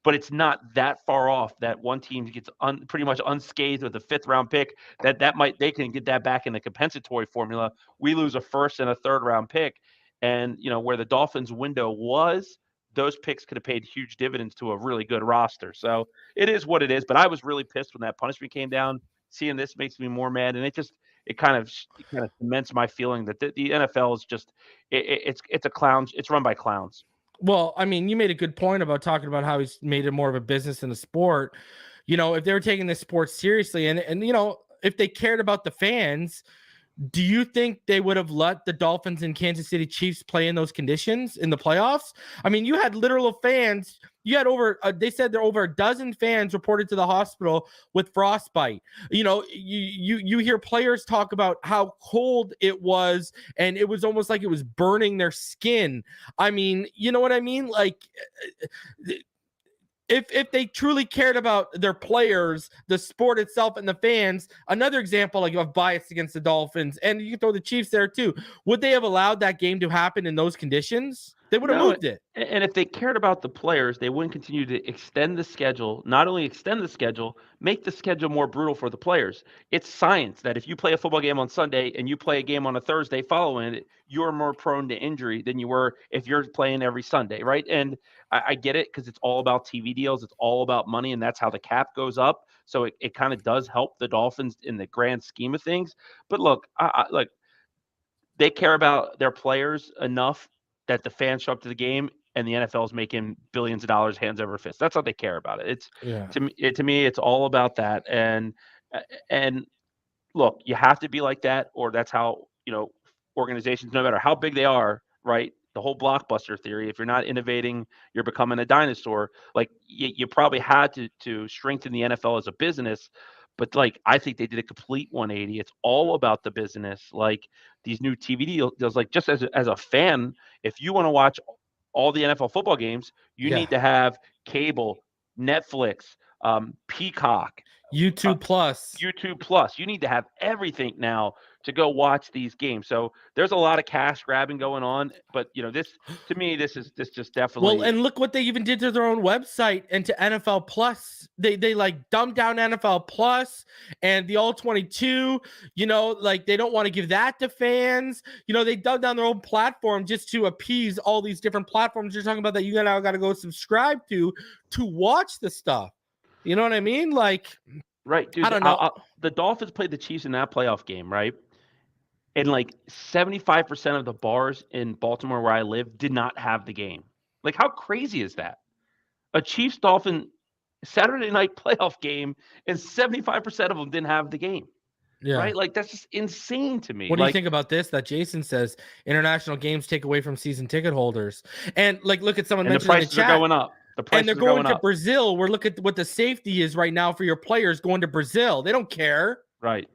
[SPEAKER 5] But it's not that far off that one team gets pretty much unscathed with a fifth round pick. They can get that back in the compensatory formula. We lose a first and a third round pick, and where the Dolphins' window was, those picks could have paid huge dividends to a really good roster. So it is what it is. But I was really pissed when that punishment came down. Seeing this makes me more mad, and it kind of cements my feeling that the NFL is just it's a clown. It's run by clowns.
[SPEAKER 1] Well, I mean, you made a good point about talking about how he's made it more of a business than a sport. If they were taking this sport seriously and if they cared about the fans, do you think they would have let the Dolphins and Kansas City Chiefs play in those conditions in the playoffs? I mean, you had literal fans. You had they said there were over a dozen fans reported to the hospital with frostbite. You hear players talk about how cold it was, and it was almost like it was burning their skin. I mean, you know what I mean? Like, if they truly cared about their players, the sport itself, and the fans, another example like of bias against the Dolphins, and you can throw the Chiefs there too. Would they have allowed that game to happen in those conditions? They would have moved it.
[SPEAKER 5] And if they cared about the players, they wouldn't continue to extend the schedule. Not only extend the schedule, make the schedule more brutal for the players. It's science that if you play a football game on Sunday and you play a game on a Thursday following it, you're more prone to injury than you were if you're playing every Sunday, right? And I get it because it's all about TV deals. It's all about money, and that's how the cap goes up. So it kind of does help the Dolphins in the grand scheme of things. But look, they care about their players enough that the fans show up to the game, and the NFL is making billions of dollars hands over fist. That's how they care about it. To me, it's all about that. And look, you have to be like that, or that's how organizations, no matter how big they are, right? The whole blockbuster theory. If you're not innovating, you're becoming a dinosaur. Like you probably had to strengthen the NFL as a business. But like, I think they did a complete 180. It's all about the business. Like these new TV deals, like just as a fan, if you want to watch all the NFL football games, you need to have cable, Netflix, Peacock,
[SPEAKER 1] YouTube Plus.
[SPEAKER 5] You need to have everything now to go watch these games. So there's a lot of cash grabbing going on, but this to me, this just definitely.
[SPEAKER 1] Well, and look what they even did to their own website and to NFL Plus. They like dumbed down NFL Plus and the All 22. Like they don't want to give that to fans. They dumbed down their own platform just to appease all these different platforms you're talking about that you now got to go subscribe to watch the stuff. You know what I mean? Like,
[SPEAKER 5] right, dude.
[SPEAKER 1] I don't know.
[SPEAKER 5] The Dolphins played the Chiefs in that playoff game, right? And like 75% of the bars in Baltimore where I live did not have the game. Like, how crazy is that? A Chiefs-Dolphin Saturday night playoff game, and 75% of them didn't have the game. Yeah. Right? Like, that's just insane to me.
[SPEAKER 1] What do you think about this? That Jason says international games take away from season ticket holders. And like, look at someone mentioned in the chat.
[SPEAKER 5] The prices are going up.
[SPEAKER 1] And they're going to Brazil. We're looking at what the safety is right now for your players going to Brazil. They don't care.
[SPEAKER 5] Right.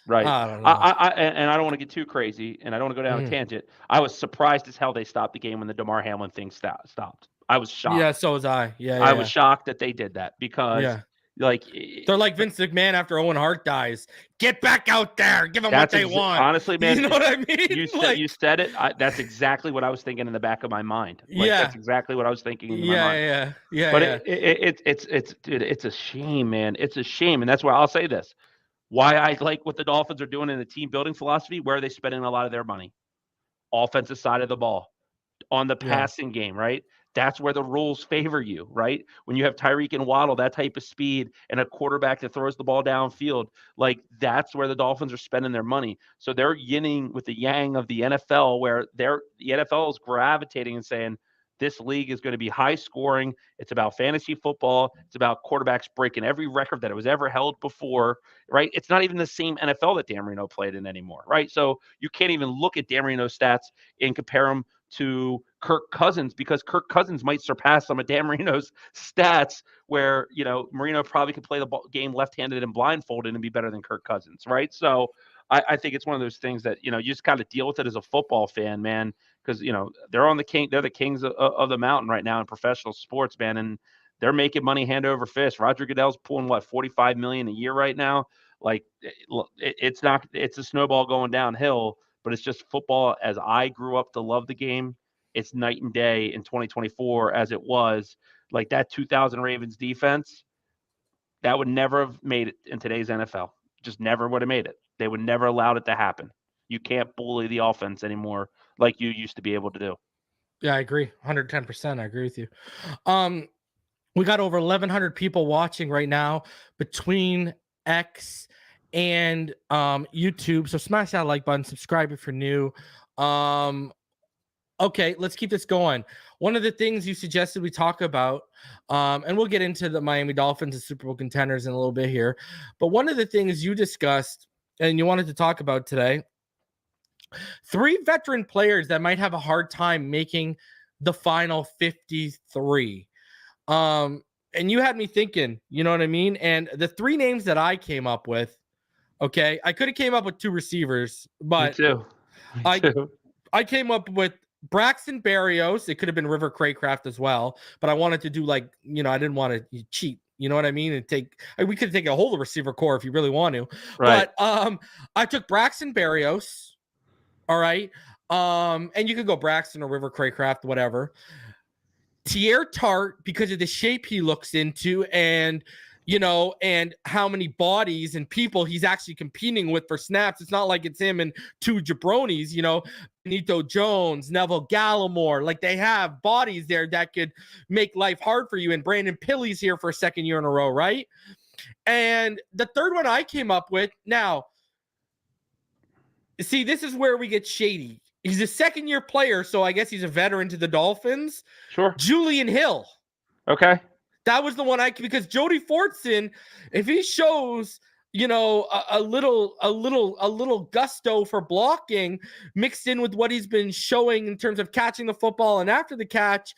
[SPEAKER 5] Right.
[SPEAKER 1] I don't know.
[SPEAKER 5] And I don't want to get too crazy, and I don't want to go down a tangent. I was surprised as hell they stopped the game when the DeMar Hamlin thing stopped. I was shocked.
[SPEAKER 1] Yeah, so was I. Yeah,
[SPEAKER 5] I was shocked that they did that because, like,
[SPEAKER 1] they're like Vince McMahon after Owen Hart dies. Get back out there. Give them what they want.
[SPEAKER 5] Honestly, man,
[SPEAKER 1] you know what I mean?
[SPEAKER 5] You said it. That's exactly what I was thinking in the back of my mind. Like, that's exactly what I was thinking in my mind.
[SPEAKER 1] Yeah.
[SPEAKER 5] But it's a shame, man. It's a shame, and that's why I'll say this. Why I like what the Dolphins are doing in the team building philosophy. Where are they spending a lot of their money? Offensive side of the ball, on the passing game, right? That's where the rules favor you, right? When you have Tyreek and Waddle, that type of speed, and a quarterback that throws the ball downfield, like that's where the Dolphins are spending their money. So they're yinning with the yang of the NFL, where the NFL is gravitating and saying, this league is going to be high scoring. It's about fantasy football. It's about quarterbacks breaking every record that it was ever held before, right? It's not even the same NFL that Dan Marino played in anymore, right? So you can't even look at Dan Marino's stats and compare them to Kirk Cousins, because Kirk Cousins might surpass some of Dan Marino's stats, where, you know, Marino probably could play the game left-handed and blindfolded and be better than Kirk Cousins, right? So I think it's one of those things that, you know, you just got to deal with it as a football fan, man, because, you know, they're the kings of the mountain right now in professional sports, man, and they're making money hand over fist. Roger Goodell's pulling what, $45 million a year right now. Like, it's a snowball going downhill, but it's just football as I grew up to love the game. It's night and day in 2024 as it was. Like, that 2000 Ravens defense, that would never have made it in today's NFL. Just never would have made it. They would never allowed it to happen. You can't bully the offense anymore like you used to be able to do.
[SPEAKER 1] Yeah, I agree. 110%. I agree with you. We got over 1,100 people watching right now between X and YouTube. So smash that like button, subscribe if you're new. Okay, let's keep this going. One of the things you suggested we talk about, and we'll get into the Miami Dolphins and Super Bowl contenders in a little bit here, but one of the things you discussed and you wanted to talk about today, 3 veteran players that might have a hard time making the final 53. And you had me thinking, you know what I mean? And the 3 names that I came up with, okay, I could have came up with 2 receivers, but
[SPEAKER 5] Me too.
[SPEAKER 1] I came up with Braxton Berrios. It could have been River Craycraft as well, but I wanted to do, like, you know, I didn't want to cheat. You know what I mean? And we could take a whole receiver core if you really want to.
[SPEAKER 5] Right.
[SPEAKER 1] But I took Braxton Berrios. All right. And you could go Braxton or River Craycraft, whatever. Tier Tart, because of the shape he looks into, and, you know, and how many bodies and people he's actually competing with for snaps. It's not like it's him and 2 jabronis, you know, Benito Jones, Neville Gallimore. Like, they have bodies there that could make life hard for you. And Brandon Pilley's here for a 2nd year in a row, right? And the 3rd one I came up with, now, see, this is where we get shady. He's a 2nd year player, so I guess he's a veteran to the Dolphins.
[SPEAKER 5] Sure.
[SPEAKER 1] Julian Hill.
[SPEAKER 5] Okay.
[SPEAKER 1] That was the one because Jody Fortson, if he shows, you know, a little gusto for blocking mixed in with what he's been showing in terms of catching the football and after the catch,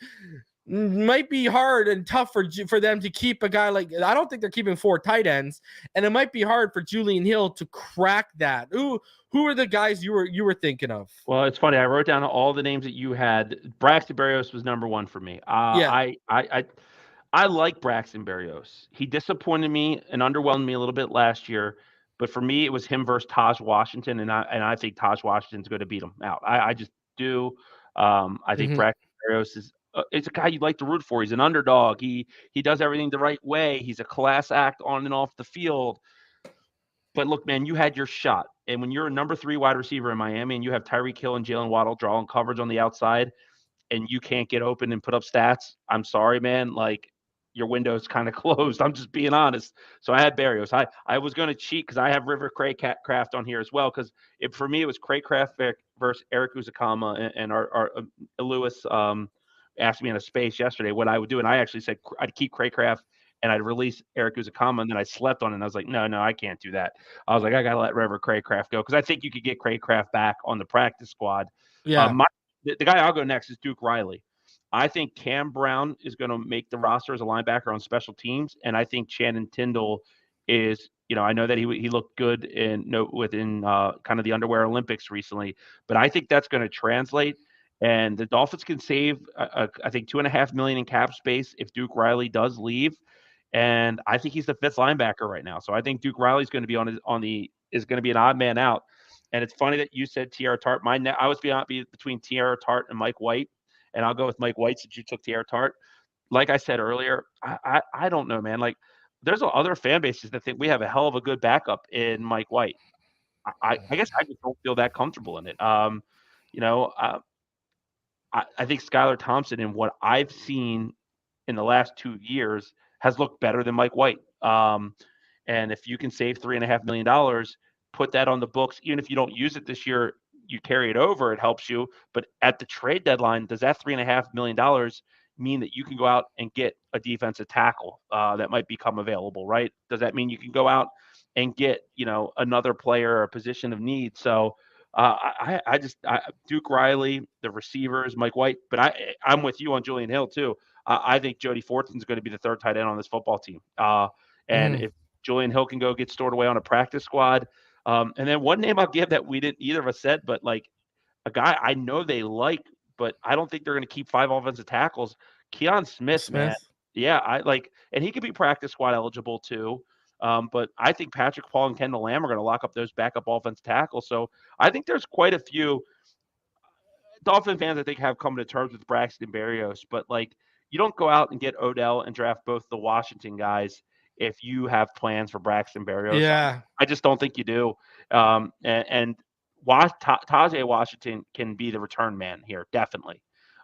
[SPEAKER 1] might be hard and tough for them to keep a guy like, I don't think they're keeping 4 tight ends, and it might be hard for Julian Hill to crack that. Who are the guys you were thinking of?
[SPEAKER 5] Well, it's funny. I wrote down all the names that you had. Braxton Berrios was number 1 for me. I like Braxton Berrios. He disappointed me and underwhelmed me a little bit last year, but for me, it was him versus Taj Washington, and I think Taj Washington's going to beat him out. I just do. I think Braxton Berrios is. It's a guy you'd like to root for. He's an underdog. He does everything the right way. He's a class act on and off the field. But look, man, you had your shot. And when you're a number 3 wide receiver in Miami and you have Tyreek Hill and Jalen Waddle drawing coverage on the outside, and you can't get open and put up stats, I'm sorry, man. Like, your window's kind of closed. I'm just being honest. So I had Berrios. I was going to cheat because I have River Craycraft on here as well, because for me it was Craycraft versus Eric Uzakama, and our Lewis asked me in a space yesterday what I would do, and I actually said I'd keep Craycraft and I'd release Eric Uzakama, and then I slept on it, and I was like, no, I can't do that. I was like, I got to let River Craycraft go, because I think you could get Craycraft back on the practice squad.
[SPEAKER 1] Yeah.
[SPEAKER 5] The guy I'll go next is Duke Riley. I think Cam Brown is going to make the roster as a linebacker on special teams, and I think Shannon Tindall is, I know that he looked good within kind of the underwear Olympics recently, but I think that's going to translate. And the Dolphins can save, I think, $2.5 million in cap space if Duke Riley does leave. And I think he's the fifth linebacker right now. So I think Duke Riley's going to be is going to be an odd man out. And it's funny that you said T.R. Tart. I was between T.R. Tart and Mike White, and I'll go with Mike White since you took T.R. Tart. Like I said earlier, I don't know, man. Like, there's other fan bases that think we have a hell of a good backup in Mike White. I guess I just don't feel that comfortable in it. I think Skylar Thompson, in what I've seen in the last 2 years, has looked better than Mike White. And if you can save $3.5 million, put that on the books. Even if you don't use it this year, you carry it over, it helps you. But at the trade deadline, does that $3.5 million mean that you can go out and get a defensive tackle that might become available, right? Does that mean you can go out and get, another player or a position of need? So Duke Riley, the receivers, Mike White, but I'm with you on Julian Hill too. I think Jody Fortson's going to be the third tight end on this football team. And if Julian Hill can go get stored away on a practice squad. And then one name I'll give that we didn't either of us said, but like a guy I know they like, but I don't think they're going to keep 5 offensive tackles. Keon Smith, man. Yeah, and he could be practice squad eligible too. But I think Patrick Paul and Kendall Lamb are going to lock up those backup offensive tackles. So I think there's quite a few Dolphin fans I think have come to terms with Braxton Berrios, but like, you don't go out and get Odell and draft both the Washington guys if you have plans for Braxton Berrios.
[SPEAKER 1] Yeah.
[SPEAKER 5] I just don't think you do. And Tajay Washington can be the return man here, definitely.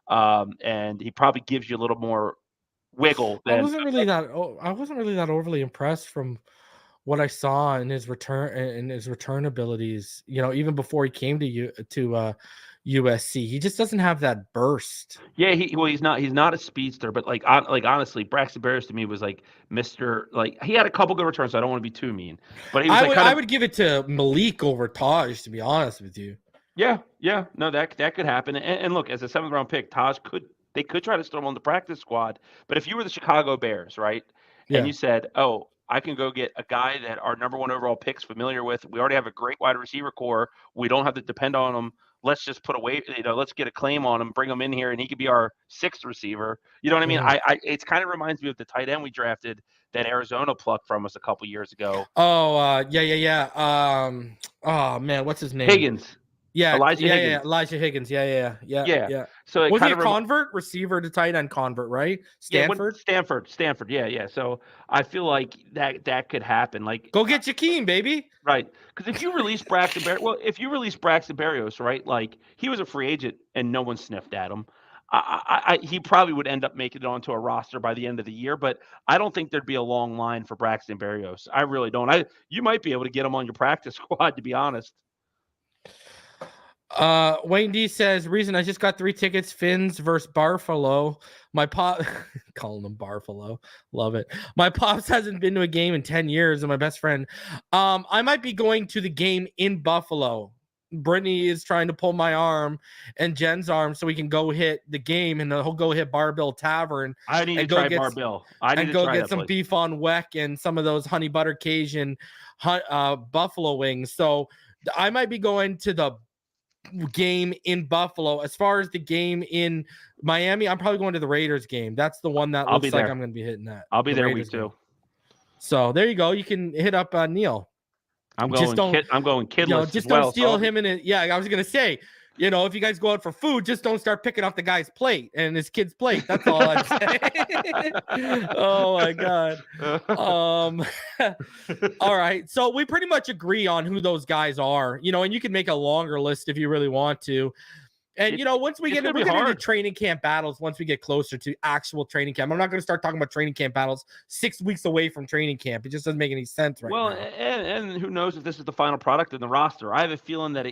[SPEAKER 5] And he probably gives you a little more wiggle.
[SPEAKER 1] I wasn't really that overly impressed from what I saw in his return abilities. Even before he came to USC, he just doesn't have that burst.
[SPEAKER 5] Yeah, he's not a speedster, but honestly, Braxton Berrios to me was like Mr. Like, he had a couple good returns, so I don't want to be too mean. But I
[SPEAKER 1] would give it to Malik over Taj, to be honest with you.
[SPEAKER 5] Yeah, no, that could happen. And look, as a 7th round pick, they could try to throw him on the practice squad. But if you were the Chicago Bears, right, and you said, "Oh, I can go get a guy that our number 1 overall pick's familiar with. We already have a great wide receiver core. We don't have to depend on him. Let's just let's get a claim on him, bring him in here, and he could be our 6th receiver." You know what I mean? It kind of reminds me of the tight end we drafted that Arizona plucked from us a couple years ago.
[SPEAKER 1] Oh, yeah. Oh man, what's his name?
[SPEAKER 5] Higgins.
[SPEAKER 1] Yeah,
[SPEAKER 5] Elijah Higgins.
[SPEAKER 1] Yeah, Elijah Higgins. Yeah.
[SPEAKER 5] So
[SPEAKER 1] was he a convert receiver to tight end convert, right? Stanford.
[SPEAKER 5] Stanford. Yeah. So I feel like that could happen. Like,
[SPEAKER 1] go get Jakeem, baby.
[SPEAKER 5] Right, because if you release Braxton Berrios, right, like, he was a free agent and no one sniffed at him. He probably would end up making it onto a roster by the end of the year, but I don't think there'd be a long line for Braxton Berrios. I really don't. You might be able to get him on your practice squad, to be honest.
[SPEAKER 1] Wayne D says, reason I just got 3 tickets, Finns versus Barfalo. My pop calling them Barfalo. Love it. My pops hasn't been to a game in 10 years, and my best friend. I might be going to the game in Buffalo. Brittany is trying to pull my arm and Jen's arm so we can go hit the game, and he'll go hit Barbell Tavern.
[SPEAKER 5] I need to try Barbell. I need to go
[SPEAKER 1] get some beef on weck and some of those honey butter Cajun buffalo wings. So I might be going to the game in Buffalo. As far as the game in Miami, I'm probably going to the Raiders game. That's the one that looks like I'm going to be hitting that.
[SPEAKER 5] I'll be there week 2.
[SPEAKER 1] So there you go. You can hit up Neal.
[SPEAKER 5] I'm going kidless.
[SPEAKER 1] Just don't steal him in it. Yeah, I was going to say, if you guys go out for food, just don't start picking off the guy's plate and his kid's plate. That's all I'm saying. Oh my God. All right. So we pretty much agree on who those guys are, and you can make a longer list if you really want to. And, once we're going to do training camp battles, once we get closer to actual training camp. I'm not going to start talking about training camp battles 6 weeks away from training camp. It just doesn't make any sense right now.
[SPEAKER 5] Well, and who knows if this is the final product in the roster. I have a feeling that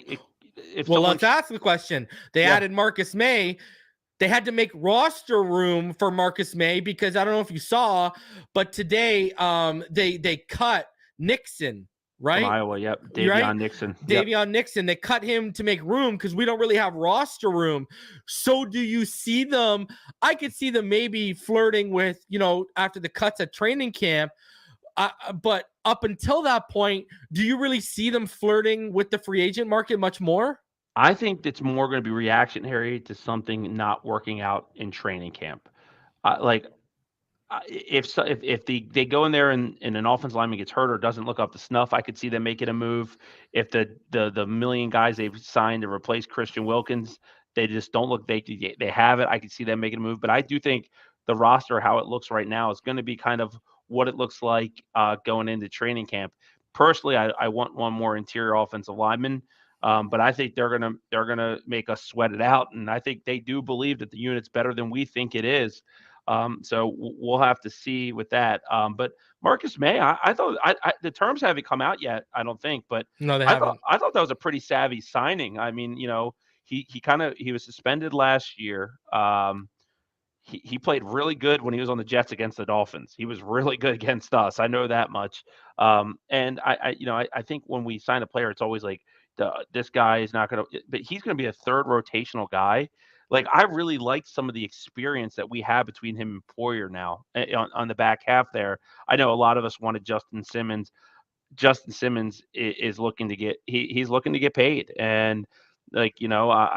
[SPEAKER 1] let's ask the question. They added Marcus May. They had to make roster room for Marcus May because I don't know if you saw, but today they cut Nixon, right?
[SPEAKER 5] From Iowa, yep. Davion Nixon.
[SPEAKER 1] Davion Nixon. They cut him to make room because we don't really have roster room. So do you see them? I could see them maybe flirting with, after the cuts at training camp. But up until that point, do you really see them flirting with the free agent market much more?
[SPEAKER 5] I think it's more going to be reactionary to something not working out in training camp. If they go in there and an offensive lineman gets hurt or doesn't look up to snuff, I could see them making a move. If the million guys they've signed to replace Christian Wilkins, they just don't look they have it, I could see them making a move. But I do think the roster, how it looks right now, is going to be kind of what it looks like going into training camp. Personally, I want one more interior offensive lineman. But I think they're gonna make us sweat it out, and I think they do believe that the unit's better than we think it is. So we'll have to see with that. But Marcus May, I thought the terms haven't come out yet, I don't think, but
[SPEAKER 1] No, they haven't.
[SPEAKER 5] I thought that was a pretty savvy signing. I mean, he was suspended last year. He played really good when he was on the Jets against the Dolphins. He was really good against us. I know that much. And I think when we sign a player, it's always like this guy is not going to, but he's going to be a third rotational guy. Like, I really like some of the experience that we have between him and Poyer now on the back half there. I know a lot of us wanted Justin Simmons. Justin Simmons is looking to he's looking to get paid. And I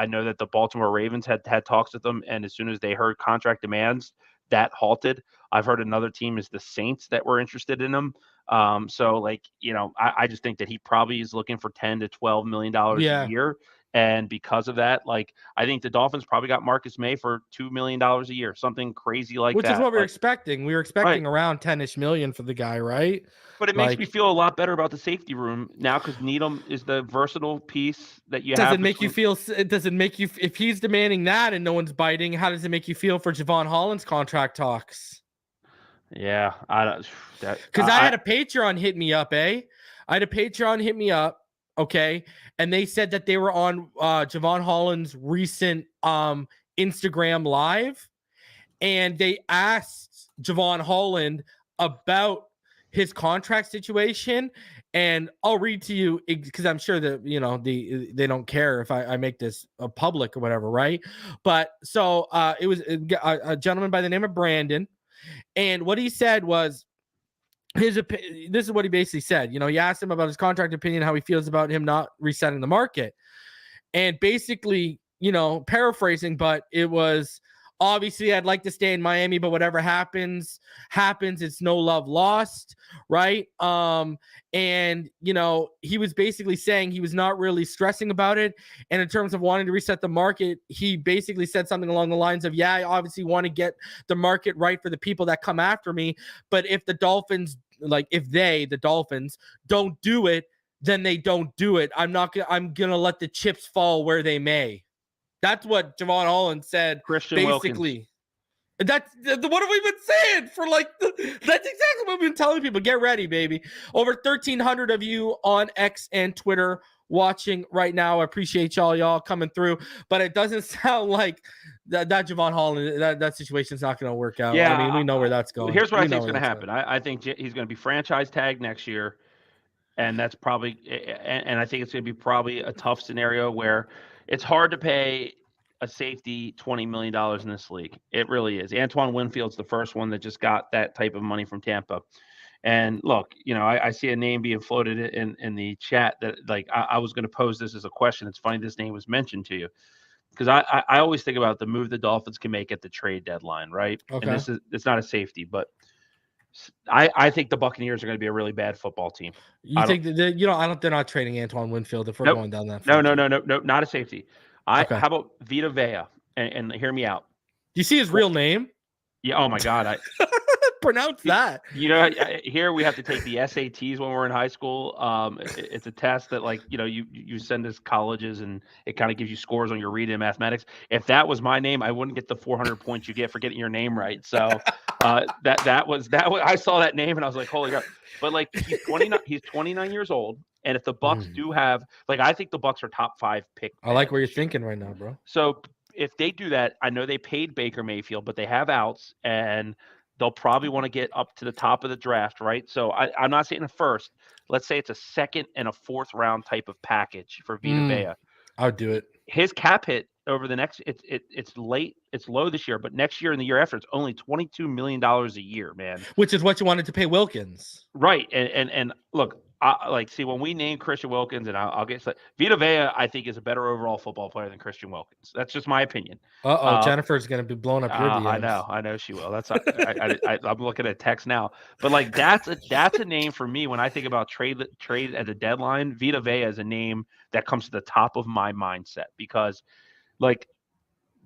[SPEAKER 5] know that the Baltimore Ravens had talks with them, and as soon as they heard contract demands, that halted. I've heard another team is the Saints that were interested in him. I just think that he probably is looking for $10 to $12 million a year. And because of that, I think the Dolphins probably got Marcus May for $2 million a year, something crazy like
[SPEAKER 1] Which
[SPEAKER 5] that.
[SPEAKER 1] Which is what we were expecting. We were expecting around 10-ish million for the guy, right?
[SPEAKER 5] But it makes me feel a lot better about the safety room now because Needham is the versatile piece that you have.
[SPEAKER 1] Does it make you, if he's demanding that and no one's biting, how does it make you feel for Javon Holland's contract talks?
[SPEAKER 5] Yeah, I don't.
[SPEAKER 1] Because I had a Patreon hit me up, I had a Patreon hit me up, okay, and they said that they were on Javon Holland's recent Instagram live, and they asked Javon Holland about his contract situation, and I'll read to you because I'm sure that they don't care if I make this public or whatever, right? But so it was a gentleman by the name of Brandon. And what he said was this is what he basically said. He asked him about his contract opinion, how he feels about him not resetting the market. And basically, paraphrasing, but it was obviously I'd like to stay in Miami, but whatever happens. It's no love lost, right? And he was basically saying he was not really stressing about it. And in terms of wanting to reset the market, he basically said something along the lines of, I obviously want to get the market right for the people that come after me. But if the Dolphins, the Dolphins don't do it, then they don't do it. I'm going to let the chips fall where they may. That's what Javon Holland said.
[SPEAKER 5] Christian
[SPEAKER 1] basically.
[SPEAKER 5] Wilkins.
[SPEAKER 1] That's what have we been saying for that's exactly what we've been telling people. Get ready, baby. Over 1,300 of you on X and Twitter watching right now. I appreciate y'all coming through, but it doesn't sound like that Javon Holland, that situation's not going to work out.
[SPEAKER 5] Yeah,
[SPEAKER 1] I mean, we know where that's going.
[SPEAKER 5] Here's what I think is going to happen. I think he's going to be franchise tagged next year, and that's probably, and I think it's going to be probably a tough scenario where it's hard to pay a safety $20 million in this league. It really is. Antoine Winfield's the first one that just got that type of money from Tampa. And look, I see a name being floated in the chat that I was going to pose this as a question. It's funny this name was mentioned to you because I always think about the move the Dolphins can make at the trade deadline, right? Okay. And it's not a safety, but I think the Buccaneers are going to be a really bad football team.
[SPEAKER 1] You think that they're not trading Antoine Winfield if we're going down that.
[SPEAKER 5] No, not a safety. How about Vita Vea? And hear me out.
[SPEAKER 1] Do you see his real name?
[SPEAKER 5] Yeah. Oh my God.
[SPEAKER 1] Pronounce that.
[SPEAKER 5] Here we have to take the SATs when we're in high school. It's a test that you send to colleges and it kind of gives you scores on your reading and mathematics. If that was my name, I wouldn't get the 400 points you get for getting your name right. So that was I saw that name and I was like, holy God. But he's 29 years old. And if the Bucks do have, I think the Bucks are top 5 pick.
[SPEAKER 1] I like where you're thinking right now, bro.
[SPEAKER 5] So if they do that, I know they paid Baker Mayfield, but they have outs and they'll probably want to get up to the top of the draft, right? So I'm not saying a first. Let's say it's a second and a fourth round type of package for Vita Vea.
[SPEAKER 1] I would do it.
[SPEAKER 5] his cap hit over the next it's low this year, but next year and the year after it's only $22 million a year, man.
[SPEAKER 1] Which is what you wanted to pay Wilkins.
[SPEAKER 5] Right. And look, see, when we name Christian Wilkins, and I'll get Vita Vea, I think is a better overall football player than Christian Wilkins. That's just my opinion.
[SPEAKER 1] Jennifer's gonna be blowing up your DMs.
[SPEAKER 5] I know she will. That's I'm looking at text now, but like that's a name for me when I think about trade at the deadline. Vita Vea is a name that comes to the top of my mindset because, like,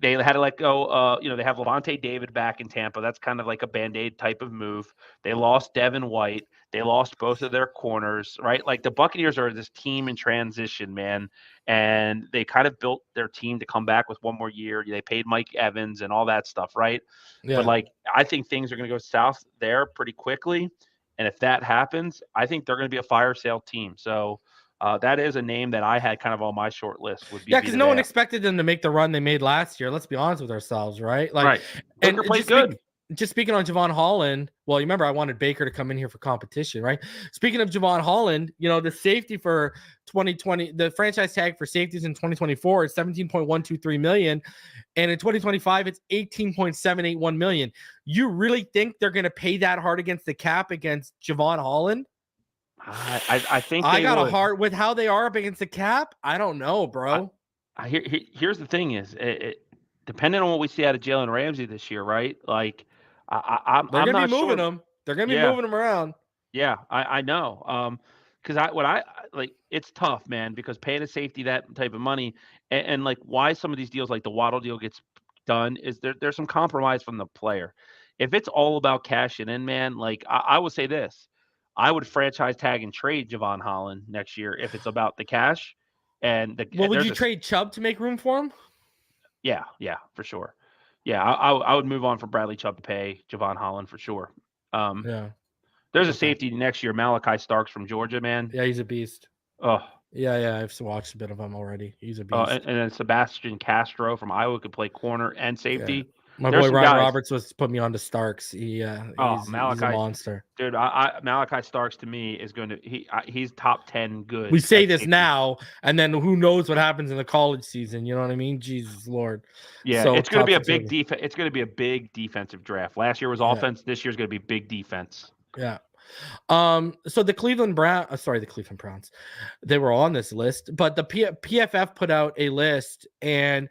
[SPEAKER 5] they had to let go. They have Levante David back in Tampa. That's kind of like a Band-Aid type of move. They lost Devin White. They lost both of their corners, right? Like the Buccaneers are this team in transition, man. And they kind of built their team to come back with one more year. They paid Mike Evans and all that stuff, right? Yeah. But like, I think things are going to go south there pretty quickly. And if that happens, I think they're going to be a fire sale team. So that is a name that I had kind of on my short list. Would be
[SPEAKER 1] because no one expected them to make the run they made last year. Let's be honest with ourselves, right? Like,
[SPEAKER 5] right.
[SPEAKER 1] And plays good. Just speaking on Javon Holland, well, you remember I wanted Baker to come in here for competition, right? Speaking of Javon Holland, the safety for 2020, the franchise tag for safeties in 2024 is $17.123 million, and in 2025 it's $18.781 million. You really think they're going to pay that hard against the cap against Javon Holland?
[SPEAKER 5] I think
[SPEAKER 1] I got a heart with how they are up against the cap. I don't know, bro.
[SPEAKER 5] Here's the thing: is depending on what we see out of Jalen Ramsey this year, right? Like, I'm
[SPEAKER 1] they're gonna
[SPEAKER 5] not
[SPEAKER 1] be moving
[SPEAKER 5] sure.
[SPEAKER 1] him. They're gonna be moving him around.
[SPEAKER 5] Yeah, I know. Because it's tough, man. Because paying a safety that type of money, and like why some of these deals, like the Waddle deal, gets done is there's some compromise from the player. If it's all about cashing in, man, like I would say this. I would franchise tag and trade Javon Holland next year if it's about the cash.
[SPEAKER 1] Would you trade Chubb to make room for him?
[SPEAKER 5] Yeah, for sure. Yeah, I would move on from Bradley Chubb to pay Javon Holland for sure. There's a safety next year, Malachi Starks from Georgia, man.
[SPEAKER 1] Yeah, he's a beast.
[SPEAKER 5] Oh.
[SPEAKER 1] Yeah, I've watched a bit of him already. He's a beast.
[SPEAKER 5] And then Sebastian Castro from Iowa could play corner and safety.
[SPEAKER 1] Yeah. My boy Ryan Roberts was put me on to Starks. He's
[SPEAKER 5] Malachi,
[SPEAKER 1] a monster,
[SPEAKER 5] dude. Malachi Starks to me is going to he's top 10 good.
[SPEAKER 1] We say this now, and then who knows what happens in the college season? You know what I mean? Jesus Lord.
[SPEAKER 5] Yeah, so it's going to be a big defense. It's going to be a big defensive draft. Last year was offense. This year's going to be big defense.
[SPEAKER 1] Yeah. So the Cleveland Browns, they were on this list, but the PFF put out a list, and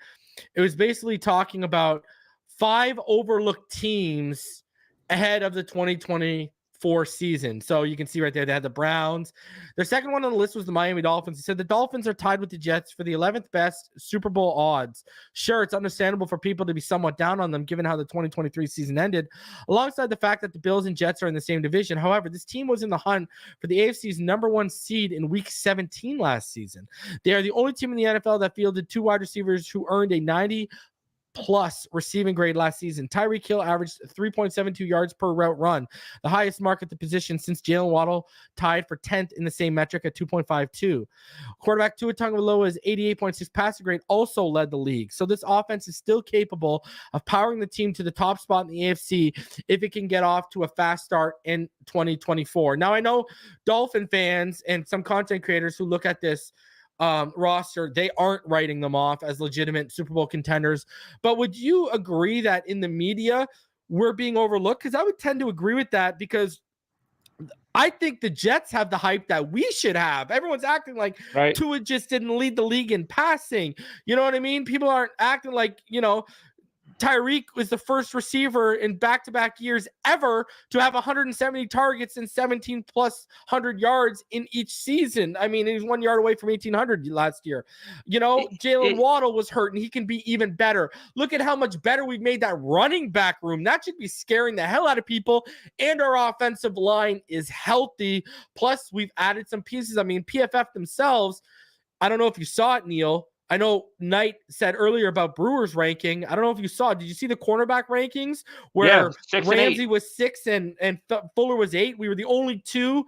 [SPEAKER 1] it was basically talking about 5 overlooked teams ahead of the 2024 season. So you can see right there, they had the Browns. Their second one on the list was the Miami Dolphins. He said the Dolphins are tied with the Jets for the 11th best Super Bowl odds. Sure, it's understandable for people to be somewhat down on them given how the 2023 season ended, alongside the fact that the Bills and Jets are in the same division. However, this team was in the hunt for the AFC's number 1 seed in week 17 last season. They are the only team in the NFL that fielded 2 wide receivers who earned a 90+ receiving grade last season. Tyreek Hill averaged 3.72 yards per route run, the highest mark at the position since Jalen Waddle tied for 10th in the same metric at 2.52. Quarterback Tua Tagovailoa's 88.6 passing grade also led the league. So this offense is still capable of powering the team to the top spot in the AFC if it can get off to a fast start in 2024. Now, I know Dolphin fans and some content creators who look at this roster, they aren't writing them off as legitimate Super Bowl contenders. But would you agree that in the media we're being overlooked? Because I would tend to agree with that, because I think the Jets have the hype that we should have. Everyone's acting like Tua just didn't lead the league in passing. You know what I mean? People aren't acting like, Tyreek was the first receiver in back-to-back years ever to have 170 targets and 17+ 100 yards in each season. I mean, he's 1 yard away from 1,800 last year. Jalen Waddle was hurt, and he can be even better. Look at how much better we've made that running back room. That should be scaring the hell out of people. And our offensive line is healthy. Plus, we've added some pieces. I mean, PFF themselves, I don't know if you saw it, Neal. I know Knight said earlier about Brewer's ranking. I don't know if you saw. Did you see the cornerback rankings where Ramsey was 6 and Fuller was 8? We were the only team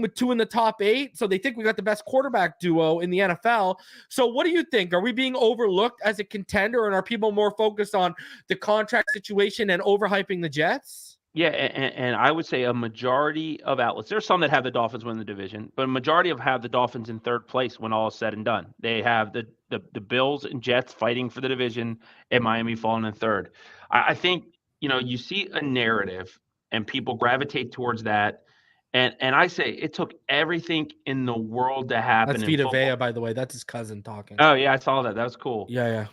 [SPEAKER 1] with 2 in the top 8. So they think we got the best quarterback duo in the NFL. So what do you think? Are we being overlooked as a contender, and are people more focused on the contract situation and overhyping the Jets?
[SPEAKER 5] Yeah, and I would say a majority of outlets. There's some that have the Dolphins win the division, but a majority have the Dolphins in third place when all is said and done. They have the Bills and Jets fighting for the division, and Miami falling in third. I think you see a narrative, and people gravitate towards that. And I say it took everything in the world to happen
[SPEAKER 1] That's
[SPEAKER 5] in
[SPEAKER 1] Vita
[SPEAKER 5] football.
[SPEAKER 1] by the way. That's his cousin talking.
[SPEAKER 5] Oh yeah, I saw that. That was cool.
[SPEAKER 1] Yeah.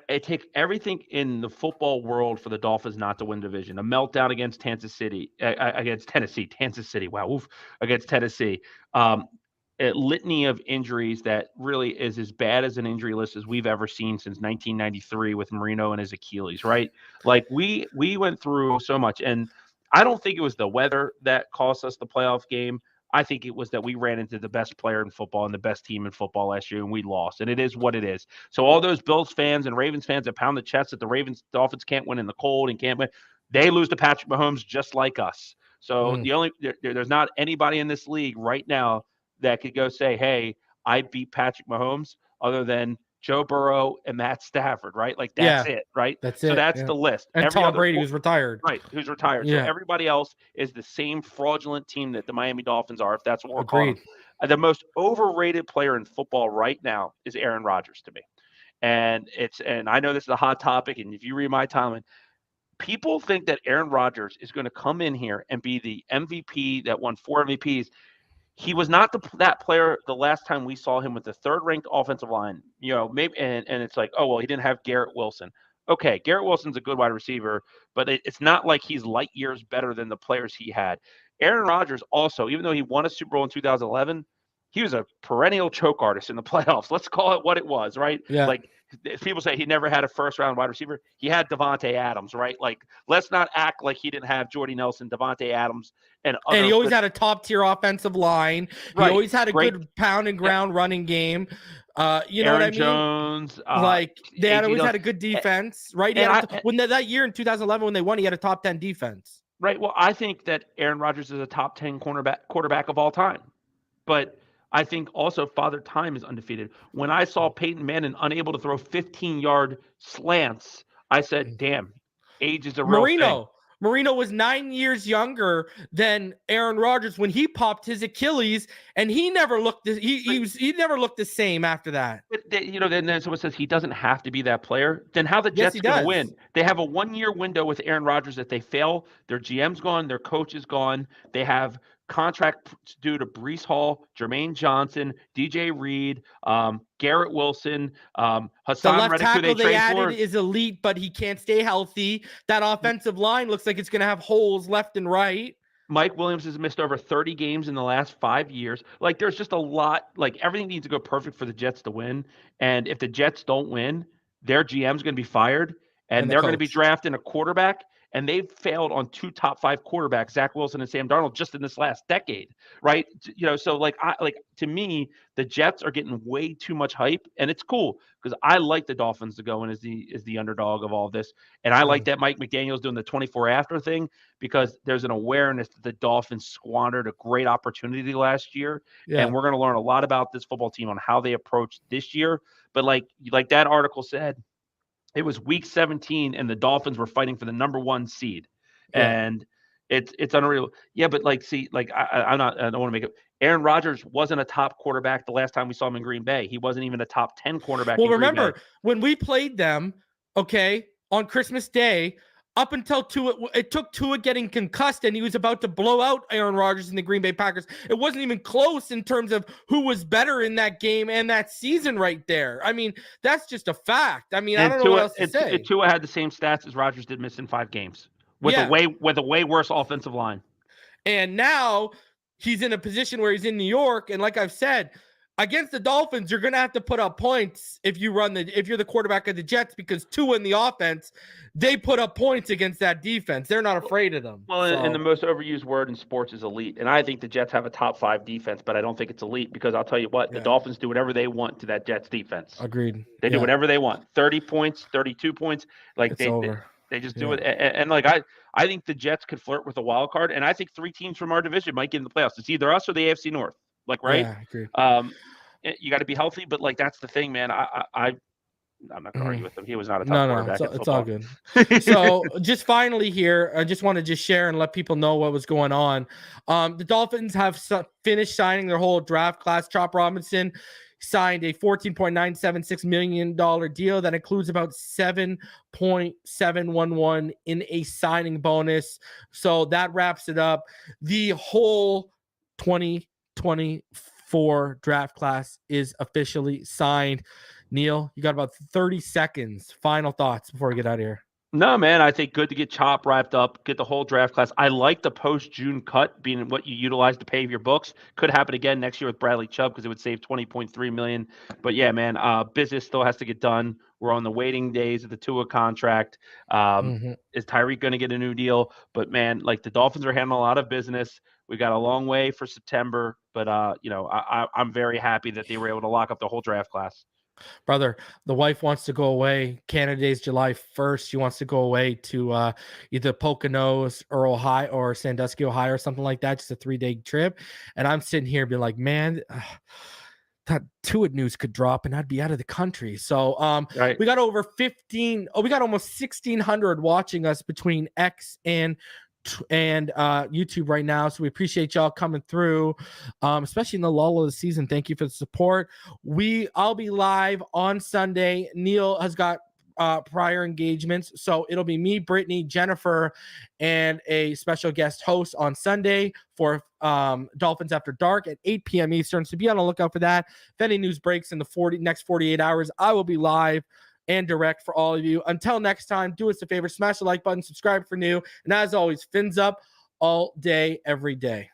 [SPEAKER 5] It takes everything in the football world for the Dolphins not to win division. A meltdown against Kansas City, against Kansas City. Wow, oof, against Tennessee. A litany of injuries that really is as bad as an injury list as we've ever seen since 1993 with Marino and his Achilles. Right, like we went through so much, and I don't think it was the weather that cost us the playoff game. I think it was that we ran into the best player in football and the best team in football last year, and we lost. And it is what it is. So all those Bills fans and Ravens fans that pound the chest that the Dolphins can't win in the cold and can't win, they lose to Patrick Mahomes just like us. So there's not anybody in this league right now that could go say, "Hey, I beat Patrick Mahomes," other than Joe Burrow and Matt Stafford, right? Like that's it, right?
[SPEAKER 1] That's
[SPEAKER 5] so
[SPEAKER 1] it.
[SPEAKER 5] that's the list.
[SPEAKER 1] And Tom Brady, who's retired.
[SPEAKER 5] Right, who's retired.
[SPEAKER 1] Yeah.
[SPEAKER 5] So everybody else is the same fraudulent team that the Miami Dolphins are, if that's what we're calling
[SPEAKER 1] Agreed.
[SPEAKER 5] them. The most overrated player in football right now is Aaron Rodgers to me. And I know this is a hot topic, and if you read my timeline, people think that Aaron Rodgers is going to come in here and be the MVP that won 4 MVPs. He was not that player the last time we saw him with the third-ranked offensive line. Maybe and it's like, oh well, he didn't have Garrett Wilson. Okay, Garrett Wilson's a good wide receiver, but it's not like he's light years better than the players he had. Aaron Rodgers also, even though he won a Super Bowl in 2011, he was a perennial choke artist in the playoffs. Let's call it what it was, right?
[SPEAKER 1] Yeah.
[SPEAKER 5] Like people say he never had a first-round wide receiver. He had Devontae Adams, right? Like let's not act like he didn't have Jordy Nelson, Devontae Adams, and
[SPEAKER 1] he always had a top-tier offensive line. He always had a good pound and ground running game. You know
[SPEAKER 5] Aaron
[SPEAKER 1] what I mean?
[SPEAKER 5] Jones,
[SPEAKER 1] they always had a good defense, right? When that year in 2011 when they won, he had a top 10 defense.
[SPEAKER 5] Right. Well, I think that Aaron Rodgers is a top 10 quarterback of all time, but I think also Father Time is undefeated. When I saw Peyton Manning unable to throw 15-yard slants, I said, "Damn, age is a real thing."
[SPEAKER 1] Marino was 9 years younger than Aaron Rodgers when he popped his Achilles, and he never looked. He never looked the same after that.
[SPEAKER 5] But then someone says he doesn't have to be that player. Then how the Jets going to win? They have a 1-year window with Aaron Rodgers. That they fail, their GM's gone, their coach is gone. They have contract due to Breece Hall, Jermaine Johnson, DJ Reed, Garrett Wilson, Hassan
[SPEAKER 1] Reddick,
[SPEAKER 5] who
[SPEAKER 1] they added is elite, but he can't stay healthy. That offensive line looks like it's going to have holes left and right.
[SPEAKER 5] Mike Williams has missed over 30 games in the last 5 years. Like there's just a lot. Like everything needs to go perfect for the Jets to win. And if the Jets don't win, their GM's going to be fired, and they're going to be drafting a quarterback. And they've failed on 2 top 5 quarterbacks, Zach Wilson and Sam Darnold, just in this last decade, right? So to me, the Jets are getting way too much hype, and it's cool because I like the Dolphins to go in as the underdog of all this, and I like that Mike McDaniel's doing the 24 after thing because there's an awareness that the Dolphins squandered a great opportunity last year, and we're going to learn a lot about this football team on how they approach this year. But like that article said, it was week 17 and the Dolphins were fighting for the number 1 seed. And it's unreal. Yeah. But I don't want to make it. Aaron Rodgers wasn't a top quarterback the last time we saw him in Green Bay. He wasn't even a top 10 quarterback.
[SPEAKER 1] Well, remember when we played them, on Christmas Day, up until it took Tua getting concussed and he was about to blow out Aaron Rodgers and the Green Bay Packers. It wasn't even close in terms of who was better in that game and that season right there. I mean, that's just a fact. I mean, I don't know what else to say.
[SPEAKER 5] Tua had the same stats as Rodgers did, missing 5 games with a way worse offensive line.
[SPEAKER 1] And now he's in a position where he's in New York. And like I've said, against the Dolphins, you're going to have to put up points if you're the quarterback of the Jets, because Tua in the offense, they put up points against that defense. They're not afraid of them.
[SPEAKER 5] Well, and the most overused word in sports is elite. And I think the Jets have a top 5 defense, but I don't think it's elite because I'll tell you what, the Dolphins do whatever they want to that Jets defense.
[SPEAKER 1] Agreed.
[SPEAKER 5] They do whatever they want. 30 points, 32 points. They just do it. And I think the Jets could flirt with a wild card. And I think 3 teams from our division might get in the playoffs. It's either us or the AFC North. Right?
[SPEAKER 1] Yeah, I agree.
[SPEAKER 5] You got to be healthy, but that's the thing, man. I'm not going to argue with him. He was not a top
[SPEAKER 1] No,
[SPEAKER 5] quarterback in
[SPEAKER 1] it's all
[SPEAKER 5] football.
[SPEAKER 1] good. So just finally here, I just want to just share and let people know what was going on. The Dolphins have finished signing their whole draft class. Chop Robinson signed a $14.976 million deal that includes about $7.711 in a signing bonus. So that wraps it up. The whole 2024 draft class is officially signed. Neal, you got about 30 seconds. Final thoughts before we get out of here.
[SPEAKER 5] No, man, I think good to get Chop wrapped up, get the whole draft class. I like the post-June cut being what you utilize to pay your books. Could happen again next year with Bradley Chubb because it would save $20.3 million. But yeah, man, business still has to get done. We're on the waiting days of the Tua contract. Is Tyreek going to get a new deal? But man, like the Dolphins are handling a lot of business. We got a long way for September, but I'm very happy that they were able to lock up the whole draft class.
[SPEAKER 1] Brother, the wife wants to go away. Canada Day's July 1st. She wants to go away to either Poconos or Ohio or Sandusky, Ohio, or something like that. Just a 3-day trip. And I'm sitting here being like, man, that Tua news could drop and I'd be out of the country. So
[SPEAKER 5] Right.
[SPEAKER 1] we got over we got almost 1,600 watching us between X and YouTube right now. So we appreciate y'all coming through, especially in the lull of the season. Thank you for the support. I'll be live on Sunday. Neal has got prior engagements, so it'll be me, Brittany, Jennifer, and a special guest host on Sunday for Dolphins After Dark at 8 p.m. Eastern. So be on the lookout for that. If any news breaks in the next 48 hours, I will be live and direct for all of you. Until next time, do us a favor, smash the like button, subscribe for new, and as always, fins up all day, every day.